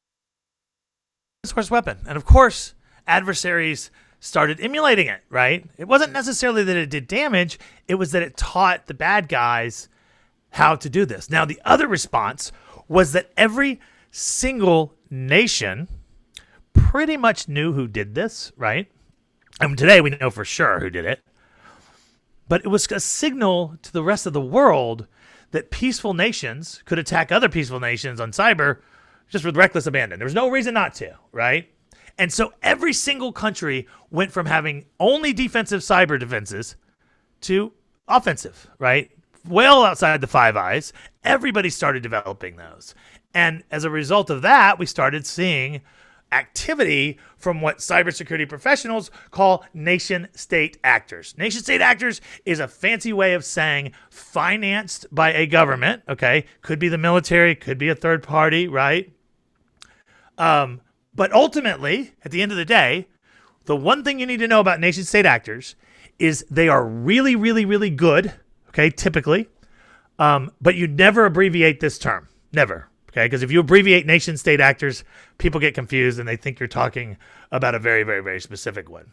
Source weapon. And of course, adversaries started emulating it, right? It wasn't necessarily that it did damage, it was that it taught the bad guys how to do this. Now, the other response was that every single nation pretty much knew who did this, right? And today we know for sure who did it. But it was a signal to the rest of the world that peaceful nations could attack other peaceful nations on cyber just with reckless abandon. There was no reason not to, right? And so every single country went from having only defensive cyber defenses to offensive, right? Well outside the Five Eyes, everybody started developing those. And as a result of that, we started seeing activity from what cybersecurity professionals call nation-state actors. Nation-state actors is a fancy way of saying financed by a government, okay? Could be the military, could be a third party, right? But ultimately, at the end of the day, the one thing you need to know about nation-state actors is they are really, really, really good, okay, typically, but you never abbreviate this term, never. Okay, because if you abbreviate nation-state actors, people get confused and they think you're talking about a very, very, very specific one.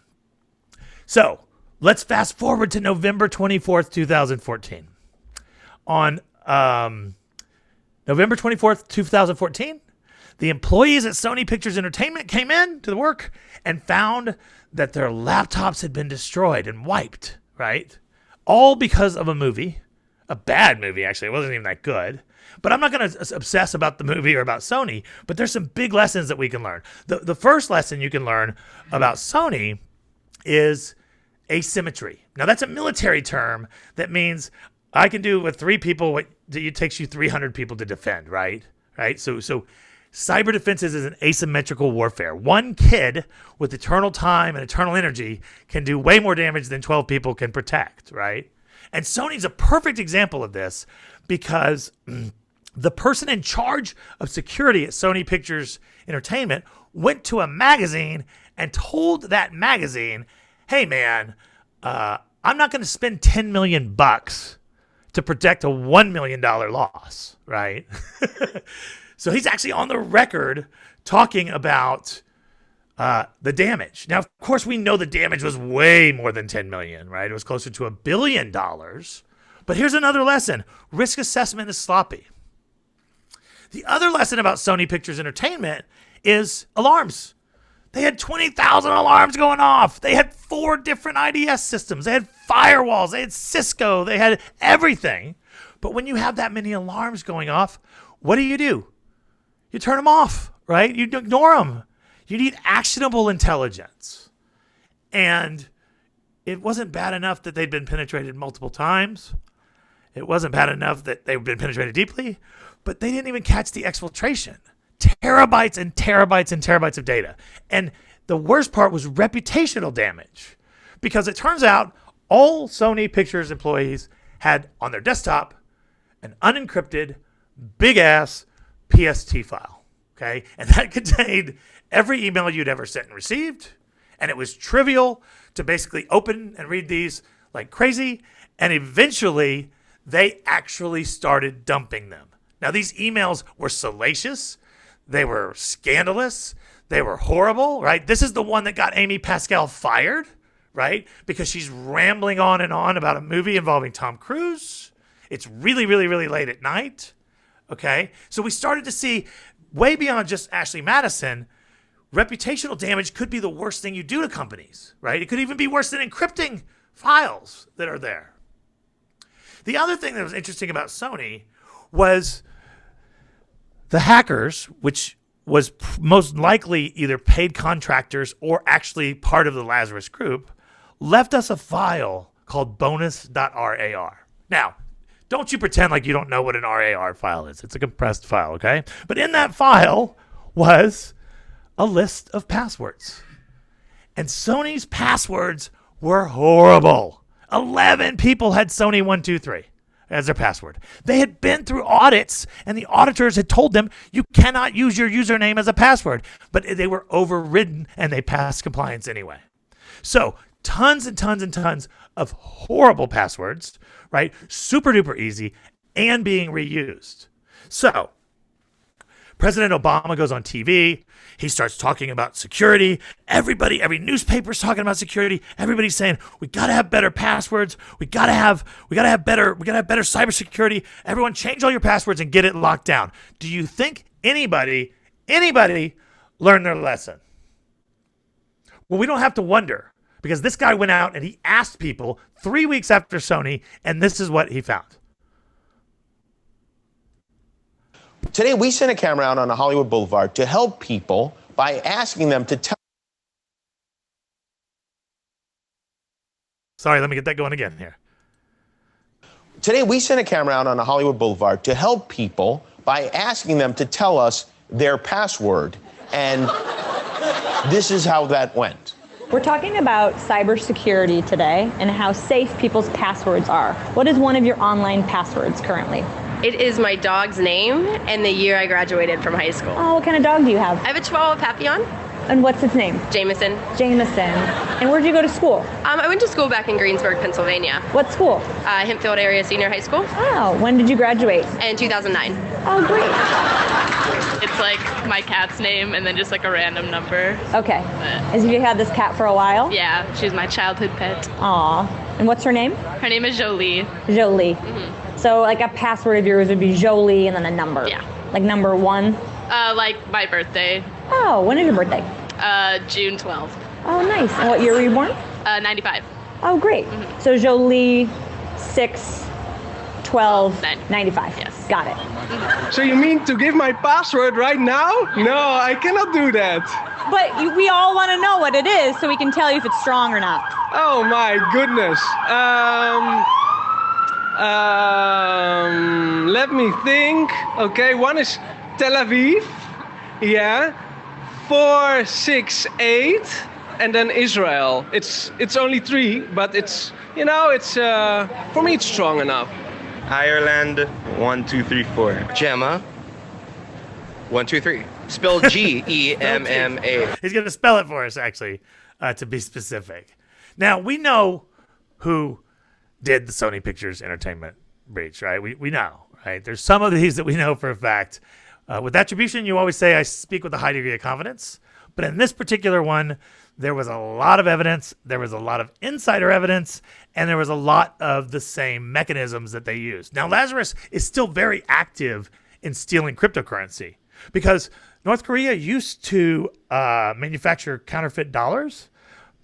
So let's fast forward to November 24th, 2014. On November 24th, 2014, the employees at Sony Pictures Entertainment came in to the work and found that their laptops had been destroyed and wiped, right? All because of a movie, a bad movie, actually. It wasn't even that good. But I'm not going to obsess about the movie or about Sony, but there's some big lessons that we can learn. The first lesson you can learn about Sony is asymmetry. Now, that's a military term that means I can do with 3 people what it takes you 300 people to defend, right? Right? So cyber defenses is an asymmetrical warfare. One kid with eternal time and eternal energy can do way more damage than 12 people can protect, right? And Sony's a perfect example of this because the person in charge of security at Sony Pictures Entertainment went to a magazine and told that magazine, hey man, I'm not going to spend $10 million to protect a $1 million loss, right? So he's actually on the record talking about the damage. Now, of course, we know the damage was way more than 10 million, right? It was closer to $1 billion. But here's another lesson. Risk assessment is sloppy. The other lesson about Sony Pictures Entertainment is alarms. They had 20,000 alarms going off. They had 4 different IDS systems. They had firewalls. They had Cisco. They had everything. But when you have that many alarms going off, what do? You turn them off, right? You ignore them. You need actionable intelligence. And it wasn't bad enough that they'd been penetrated multiple times. It wasn't bad enough that they'd been penetrated deeply, but they didn't even catch the exfiltration. Terabytes and terabytes and terabytes of data. And the worst part was reputational damage, because it turns out all Sony Pictures employees had on their desktop an unencrypted, big-ass PST file, okay? And that contained every email you'd ever sent and received, and it was trivial to basically open and read these like crazy, and eventually they actually started dumping them. Now, these emails were salacious, they were scandalous, they were horrible, right? This is the one that got Amy Pascal fired, right? Because she's rambling on and on about a movie involving Tom Cruise. It's really, really, really late at night, okay? So we started to see, way beyond just Ashley Madison, reputational damage could be the worst thing you do to companies, right? It could even be worse than encrypting files that are there. The other thing that was interesting about Sony was the hackers, which was most likely either paid contractors or actually part of the Lazarus group, left us a file called bonus.rar. Now, don't you pretend like you don't know what an RAR file is. It's a compressed file, okay? But in that file was a list of passwords. And Sony's passwords were horrible. 11 people had Sony 123. as their password. They had been through audits, and the auditors had told them you cannot use your username as a password, but they were overridden, and they passed compliance anyway. So tons and tons and tons of horrible passwords, right? Super duper easy and being reused. So President Obama goes on TV. He starts talking about security. Everybody, every newspaper's talking about security. Everybody's saying we got to have better passwords. We got to have better cybersecurity. Everyone, change all your passwords and get it locked down. Do you think anybody learned their lesson? Well, we don't have to wonder, because this guy went out and he asked people 3 weeks after Sony, and this is what he found. Today, we sent a camera out on a Hollywood Boulevard to help people by asking them to tell. Sorry, let me get that going again here. Today, we sent a camera out on a Hollywood Boulevard to help people by asking them to tell us their password. And this is how that went. We're talking about cybersecurity today and how safe people's passwords are. What is one of your online passwords currently? It is my dog's name and the year I graduated from high school. Oh, what kind of dog do you have? I have a Chihuahua Papillon. And what's its name? Jameson. Jameson. And where did you go to school? I went to school back in Greensburg, Pennsylvania. What school? Hempfield Area Senior High School. Oh, when did you graduate? In 2009. Oh, great. It's like my cat's name and then just like a random number. Okay. Have you had this cat for a while? Yeah, she's my childhood pet. Aw. And what's her name? Her name is Jolie. Jolie. Mm-hmm. So like a password of yours would be Jolie and then a number. Yeah. Like number 1? Like my birthday. Oh, when is your birthday? June 12th. Oh, nice. And what year were you born? 95. Oh, great. Mm-hmm. So Jolie, 6/12/95. Yes. Got it. So you mean to give my password right now? No, I cannot do that. But we all want to know what it is so we can tell you if it's strong or not. Oh my goodness. Let me think. Okay, one is Tel Aviv. Yeah. 468, and then Israel. It's only 3, but it's for me it's strong enough. Ireland 1 2 3 4. Gemma 1 2 3. Spell Gemma. He's going to spell it for us, actually, to be specific. Now, we know who did the Sony Pictures Entertainment breach, right? We know, right? There's some of these that we know for a fact. With attribution, you always say, I speak with a high degree of confidence. But in this particular one, there was a lot of evidence, there was a lot of insider evidence, and there was a lot of the same mechanisms that they used. Now, Lazarus is still very active in stealing cryptocurrency because North Korea used to manufacture counterfeit dollars.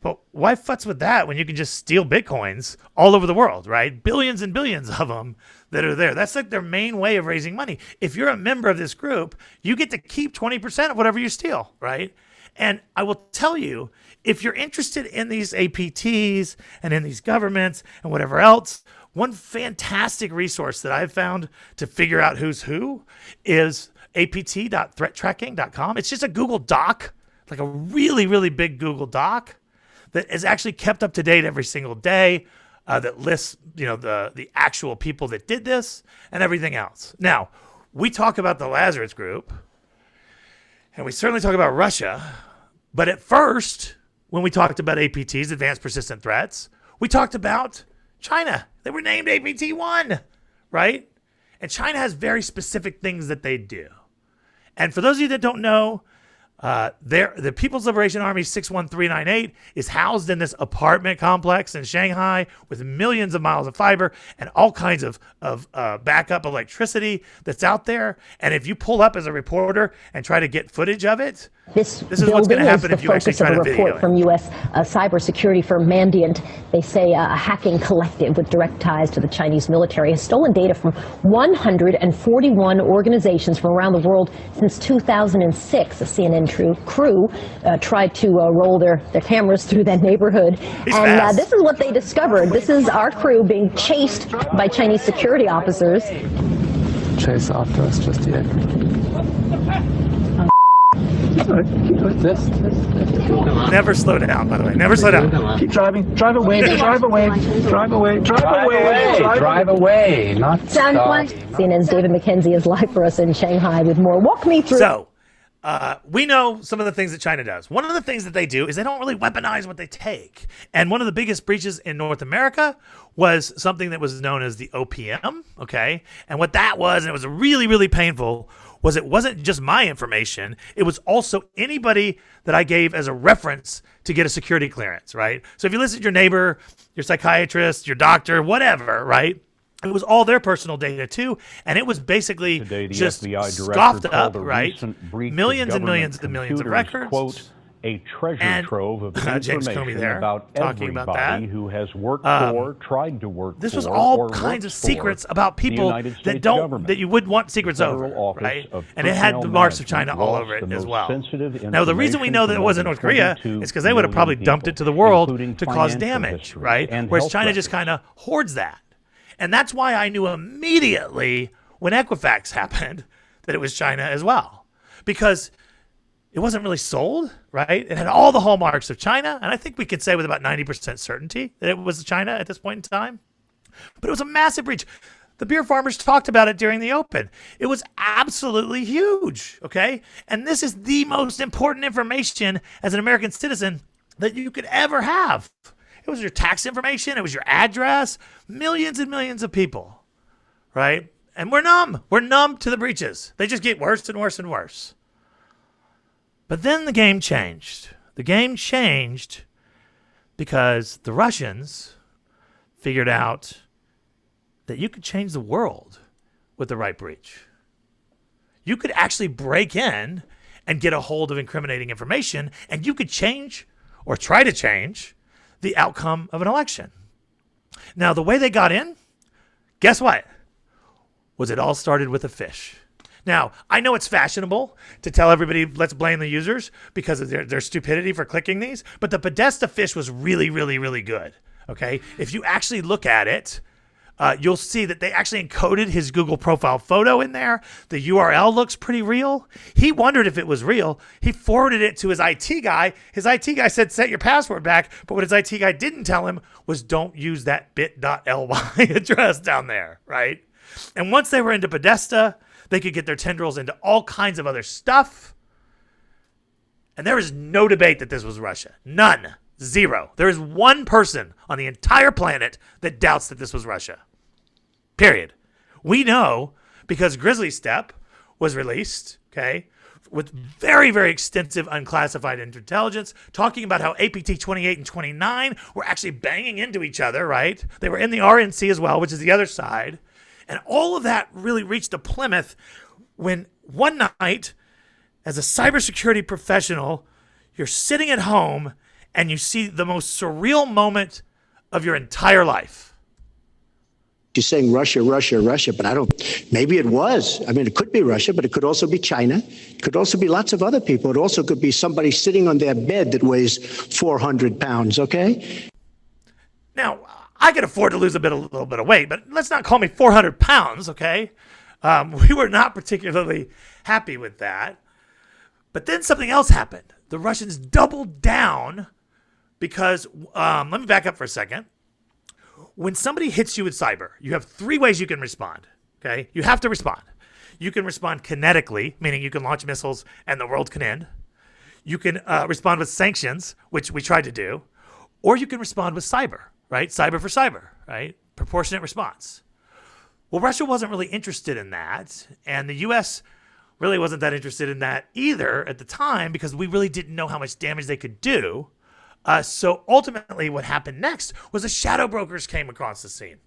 But why futz with that when you can just steal Bitcoins all over the world, right? Billions and billions of them that are there. That's like their main way of raising money. If you're a member of this group, you get to keep 20% of whatever you steal, right? And I will tell you, if you're interested in these APTs and in these governments and whatever else, one fantastic resource that I've found to figure out who's who is apt.threattracking.com. It's just a Google Doc, like a really, really big Google Doc that is actually kept up to date every single day, that lists, the actual people that did this and everything else. Now, we talk about the Lazarus Group, and we certainly talk about Russia, but at first, when we talked about APTs, Advanced Persistent Threats, we talked about China. They were named APT-1, right? And China has very specific things that they do. And for those of you that don't know, the People's Liberation Army 61398 is housed in this apartment complex in Shanghai with millions of miles of fiber and all kinds of backup electricity that's out there. And if you pull up as a reporter and try to get footage of it, this is what's going to happen if you actually try to video it. Report from U.S. cybersecurity firm Mandiant. They say a hacking collective with direct ties to the Chinese military has stolen data from 141 organizations from around the world since 2006. A CNN crew tried to roll their cameras through that neighborhood. And this is what they discovered. This is our crew being chased by Chinese security officers. Chase after us just yet. Never slow down, by the way. Never slow down. Keep driving. Drive away. Drive away. Drive away. Drive away. Drive away. Not stop. CNN's David McKenzie is live for us in Shanghai with more. Walk me through. So, we know some of the things that China does. One of the things that they do is they don't really weaponize what they take. And one of the biggest breaches in North America was something that was known as the OPM, okay? And what that was, and it was really, really painful, was it wasn't just my information. It was also anybody that I gave as a reference to get a security clearance, right? So if you listen to your neighbor, your psychiatrist, your doctor, whatever, right? It was all their personal data too, and it was basically just scoffed up, right? Millions and millions and millions of records. Quote, a treasure trove of information about everybody who has worked for, tried to work for, this was all kinds of secrets about people that you would want secrets over, right? And it had the marks of China all over it as well. Now, the reason we know that it wasn't North Korea is because they would have probably dumped it to the world to cause damage, right? Whereas China just kind of hoards that. And that's why I knew immediately when Equifax happened that it was China as well. Because it wasn't really sold, right? It had all the hallmarks of China. And I think we could say with about 90% certainty that it was China at this point in time. But it was a massive breach. The beer farmers talked about it during the Open. It was absolutely huge, okay? And this is the most important information as an American citizen that you could ever have. It was your tax information. It was your address. Millions and millions of people, right? And we're numb. We're numb to the breaches. They just get worse and worse and worse. But then the game changed. The game changed because the Russians figured out that you could change the world with the right breach. You could actually break in and get a hold of incriminating information, and you could change or try to change the outcome of an election. Now, the way they got in, guess what? Was it all started with a fish. Now, I know it's fashionable to tell everybody, let's blame the users because of their stupidity for clicking these, but the Podesta fish was really, really, really good, okay? If you actually look at it, you'll see that they actually encoded his Google profile photo in there. The URL looks pretty real. He wondered if it was real. He forwarded it to his IT guy. His IT guy said, set your password back. But what his IT guy didn't tell him was don't use that bit.ly address down there, right? And once they were into Podesta, they could get their tendrils into all kinds of other stuff. And there is no debate that this was Russia. None. Zero. There is one person on the entire planet that doubts that this was Russia. Period. We know because Grizzly Step was released, okay, with very, very extensive unclassified intelligence, talking about how APT 28 and 29 were actually banging into each other, right? They were in the RNC as well, which is the other side. And all of that really reached a plummet when one night, as a cybersecurity professional, you're sitting at home and you see the most surreal moment of your entire life. You're saying Russia, Russia, Russia, but I don't, maybe it was. I mean, it could be Russia, but it could also be China. It could also be lots of other people. It also could be somebody sitting on their bed that weighs 400 pounds, okay? Now, I could afford to lose a little bit of weight, but let's not call me 400 pounds, okay? We were not particularly happy with that. But then something else happened. The Russians doubled down because, let me back up for a second. When somebody hits you with cyber, you have three ways you can respond, okay? You have to respond. You can respond kinetically, meaning you can launch missiles and the world can end. You can respond with sanctions, which we tried to do. Or you can respond with cyber, right? Cyber for cyber, right? Proportionate response. Well, Russia wasn't really interested in that. And the U.S. really wasn't that interested in that either at the time because we really didn't know how much damage they could do. So ultimately what happened next was the shadow brokers came across the scene.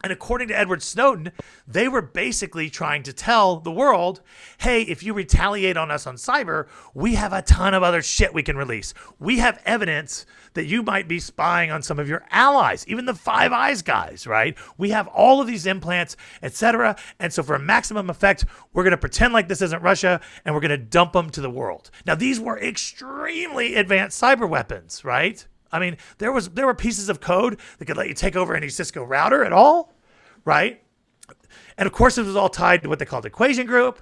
And according to Edward Snowden, they were basically trying to tell the world, hey, if you retaliate on us on cyber, we have a ton of other shit we can release. We have evidence that you might be spying on some of your allies, even the Five Eyes guys, right? We have all of these implants, etc. And so for a maximum effect, we're going to pretend like this isn't Russia, and we're going to dump them to the world. Now, these were extremely advanced cyber weapons, right? I mean, there were pieces of code that could let you take over any Cisco router at all, right? And of course, it was all tied to what they called equation group.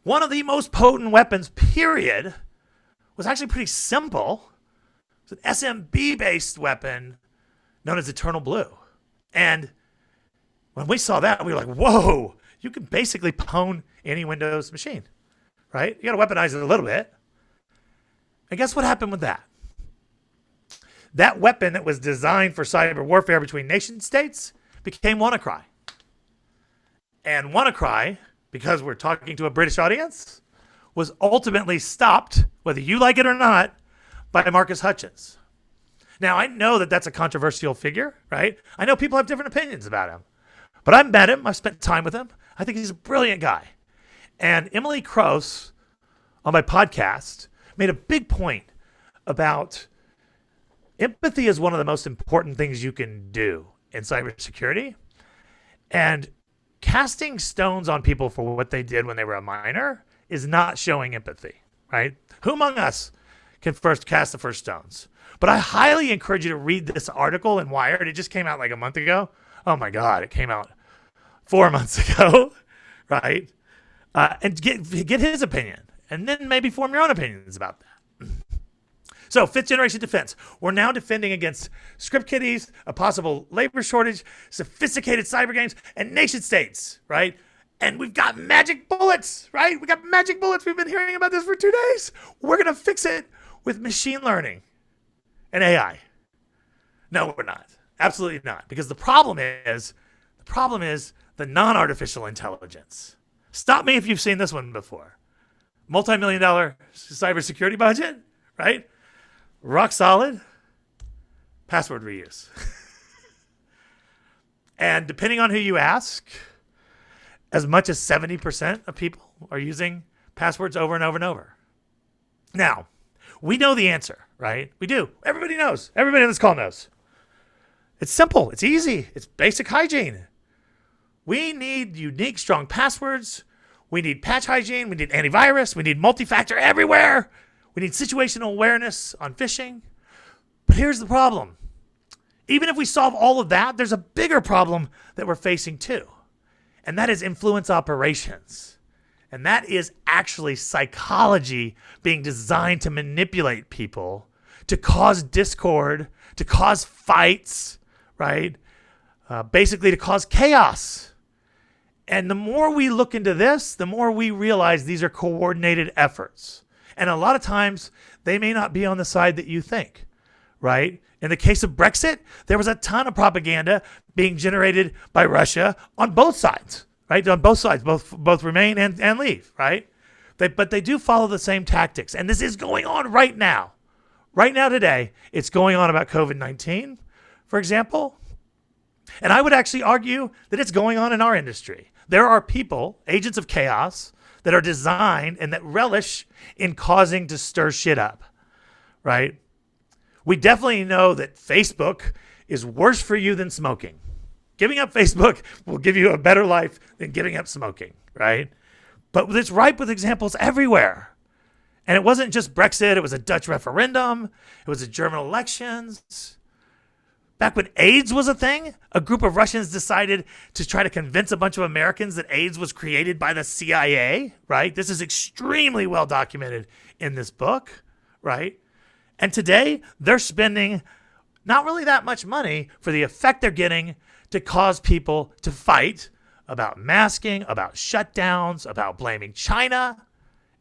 one of the most potent weapons, period, was actually pretty simple. It's an SMB-based weapon known as Eternal Blue. And when we saw that, we were like, whoa, you can basically pwn any Windows machine, right? You got to weaponize it a little bit. And guess what happened with that? That weapon that was designed for cyber warfare between nation states became WannaCry. And WannaCry, because we're talking to a British audience, was ultimately stopped, whether you like it or not, by Marcus Hutchins. Now, I know that that's a controversial figure, right? I know people have different opinions about him. But I've met him. I've spent time with him. I think he's a brilliant guy. And Emily Kroos, on my podcast, made a big point about empathy is one of the most important things you can do in cybersecurity. And casting stones on people for what they did when they were a minor is not showing empathy, right? Who among us can first cast the first stones? But I highly encourage you to read this article in Wired. It just came out like a month ago. Oh my God, it came out 4 months ago, right? And get his opinion, and then maybe form your own opinions about that. So, fifth generation defense. We're now defending against script kiddies, a possible labor shortage, sophisticated cyber games, and nation states, right? And we've got magic bullets, right? We got magic bullets. We've been hearing about this for 2 days. We're going to fix it with machine learning and AI. No, we're not. Absolutely not. Because the problem is the non-artificial intelligence. Stop me if you've seen this one before. Multi-million-dollar cybersecurity budget, right? Rock solid. Password reuse. And depending on who you ask, as much as 70% of people are using passwords over and over and over. Now, we know the answer, right? We do. Everybody knows. Everybody on this call knows. It's simple. It's easy. It's basic hygiene. We need unique, strong passwords. We need patch hygiene. We need antivirus. We need multi-factor everywhere. We need situational awareness on phishing. But here's the problem. Even if we solve all of that, there's a bigger problem that we're facing too. And that is influence operations. And that is actually psychology being designed to manipulate people, to cause discord, to cause fights, right? Basically to cause chaos. And the more we look into this, the more we realize these are coordinated efforts. And a lot of times they may not be on the side that you think, right? In the case of Brexit, there was a ton of propaganda being generated by Russia on both sides, right? On both sides, both remain and leave, right? But they do follow the same tactics. And this is going on right now. Right now today, it's going on about COVID-19, for example. And I would actually argue that it's going on in our industry. There are people, agents of chaos, that are designed and that relish in causing to stir shit up, right? We definitely know that Facebook is worse for you than smoking. Giving up Facebook will give you a better life than giving up smoking, right? But it's ripe with examples everywhere. And it wasn't just Brexit. It was a Dutch referendum. It was the German elections. Back when AIDS was a thing, a group of Russians decided to try to convince a bunch of Americans that AIDS was created by the CIA, right? This is extremely well documented in this book, right? And today, they're spending not really that much money for the effect they're getting to cause people to fight about masking, about shutdowns, about blaming China.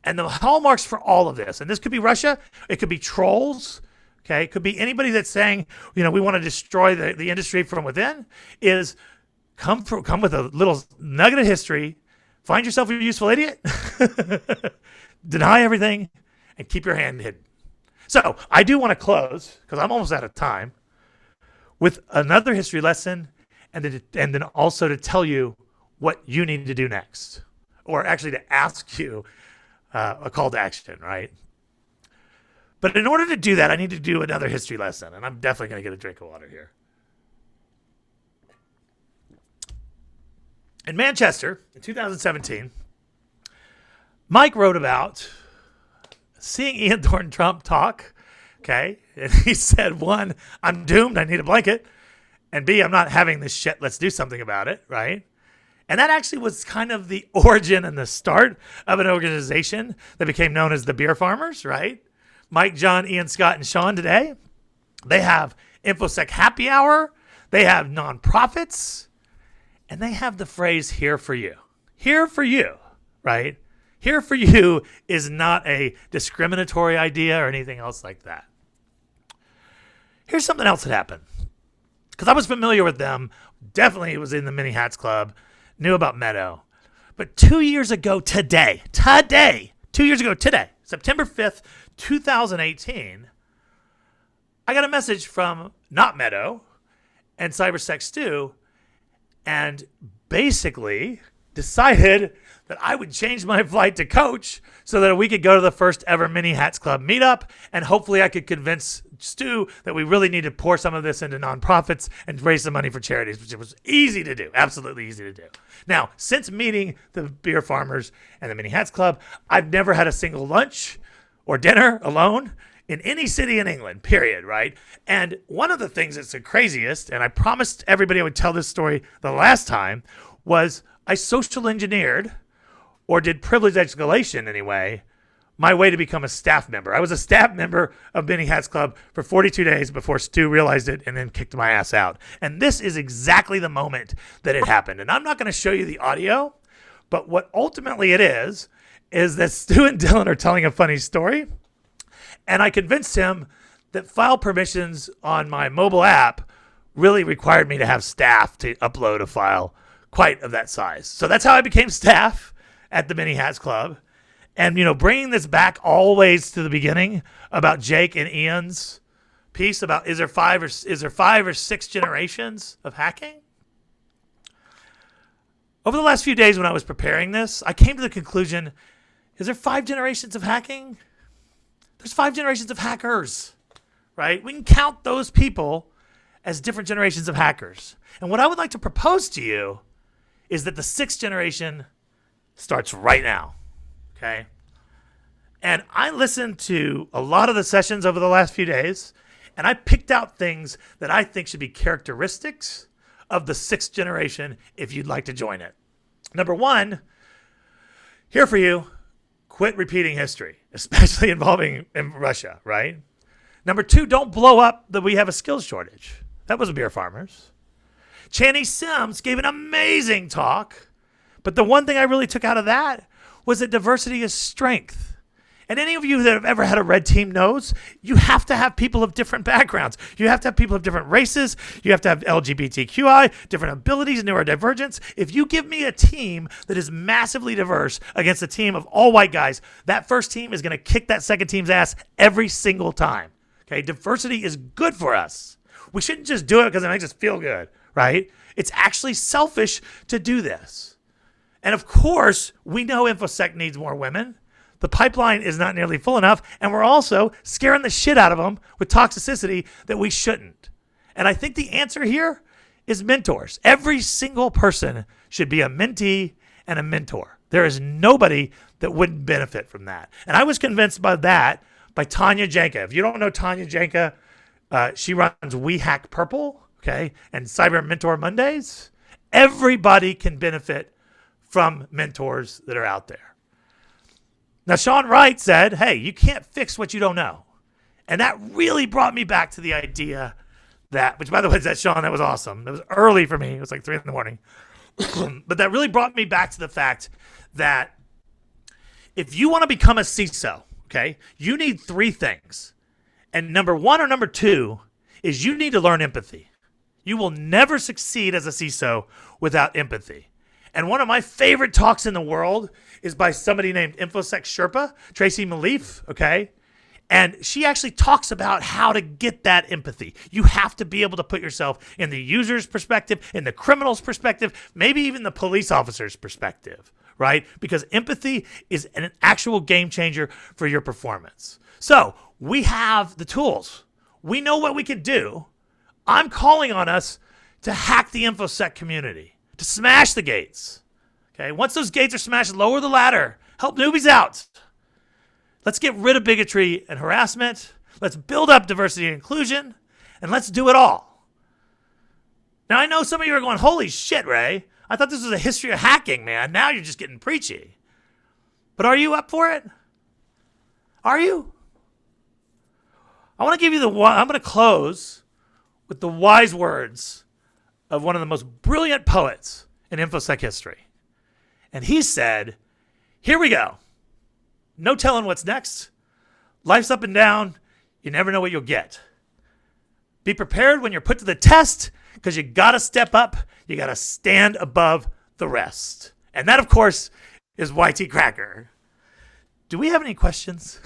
And the hallmarks for all of this, and this could be Russia, it could be trolls, okay? It could be anybody that's saying, we want to destroy the industry from within, is come with a little nugget of history, find yourself a useful idiot, deny everything, and keep your hand hidden. So I do want to close, because I'm almost out of time, with another history lesson, and then also to tell you what you need to do next, or actually to ask you a call to action, right? But in order to do that, I need to do another history lesson, and I'm definitely going to get a drink of water here. In Manchester, in 2017, Mike wrote about seeing Ian Thornton Trump talk, okay? And he said, 1, I'm doomed, I need a blanket. And B, I'm not having this shit, let's do something about it, right? And that actually was kind of the origin and the start of an organization that became known as the Beer Farmers, right? Mike, John, Ian, Scott, and Sean today. They have InfoSec Happy Hour. They have nonprofits. And they have the phrase, here for you. Here for you, right? Here for you is not a discriminatory idea or anything else like that. Here's something else that happened. Because I was familiar with them. Definitely it was in the Mini Hats Club. Knew about Meadow. But 2 years ago today, 2 years ago today, September 5th, 2018, I got a message from not Meadow and CyberSec Stu, and basically decided that I would change my flight to coach so that we could go to the first ever Mini Hats Club meetup, and hopefully I could convince Stu that we really need to pour some of this into nonprofits and raise some money for charities, which was easy to do, absolutely easy to do. Now, since meeting the Beer Farmers and the Mini Hats Club, I've never had a single lunch or dinner alone in any city in England, period, right? And one of the things that's the craziest, and I promised everybody I would tell this story the last time, was I social engineered, or did privilege escalation anyway, my way to become a staff member. I was a staff member of Mini Hats Club for 42 days before Stu realized it and then kicked my ass out. And this is exactly the moment that it happened. And I'm not going to show you the audio, but what ultimately it is that Stu and Dylan are telling a funny story. And I convinced him that file permissions on my mobile app really required me to have staff to upload a file quite of that size. So that's how I became staff at the Mini Hats Club. And, bringing this back always to the beginning about Jake and Ian's piece about is there five or six generations of hacking? Over the last few days when I was preparing this, I came to the conclusion, is there 5 generations of hacking? There's 5 generations of hackers, right? We can count those people as different generations of hackers. And what I would like to propose to you is that the 6th generation starts right now. Okay. And I listened to a lot of the sessions over the last few days, and I picked out things that I think should be characteristics of the 6th generation if you'd like to join it. Number 1, here for you, quit repeating history, especially involving in Russia, right? Number 2, don't blow up that we have a skills shortage. That was Beer Farmers. Channy Sims gave an amazing talk, but the one thing I really took out of that was that diversity is strength. And any of you that have ever had a red team knows you have to have people of different backgrounds. You have to have people of different races. You have to have LGBTQI, different abilities, neurodivergence. If you give me a team that is massively diverse against a team of all white guys, that first team is going to kick that second team's ass every single time. Okay, diversity is good for us. We shouldn't just do it because it makes us feel good, right? It's actually selfish to do this. And of course, we know InfoSec needs more women. The pipeline is not nearly full enough, and we're also scaring the shit out of them with toxicity that we shouldn't. And I think the answer here is mentors. Every single person should be a mentee and a mentor. There is nobody that wouldn't benefit from that. And I was convinced by that by Tanya Janka. If you don't know Tanya Janka, she runs We Hack Purple, okay, and Cyber Mentor Mondays. Everybody can benefit from mentors that are out there. Now, Sean Wright said, hey, you can't fix what you don't know. And that really brought me back to the idea that, which by the way, that Sean, that was awesome. That was early for me. It was like 3 a.m. But that really brought me back to the fact that if you want to become a CISO, okay, you need 3 things. And number 1 or number 2 is you need to learn empathy. You will never succeed as a CISO without empathy. And one of my favorite talks in the world is by somebody named InfoSec Sherpa, Tracy Malif, okay? And she actually talks about how to get that empathy. You have to be able to put yourself in the user's perspective, in the criminal's perspective, maybe even the police officer's perspective, right? Because empathy is an actual game changer for your performance. So we have the tools. We know what we can do. I'm calling on us to hack the InfoSec community, to smash the gates. Okay, once those gates are smashed, lower the ladder. Help newbies out. Let's get rid of bigotry and harassment. Let's build up diversity and inclusion. And let's do it all. Now, I know some of you are going, holy shit, Ray. I thought this was a history of hacking, man. Now you're just getting preachy. But are you up for it? Are you? I want to give you I'm going to close with the wise words of one of the most brilliant poets in InfoSec history. And he said, here we go. No telling what's next. Life's up and down. You never know what you'll get. Be prepared when you're put to the test, because you got to step up. You got to stand above the rest. And that, of course, is YT Cracker. Do we have any questions?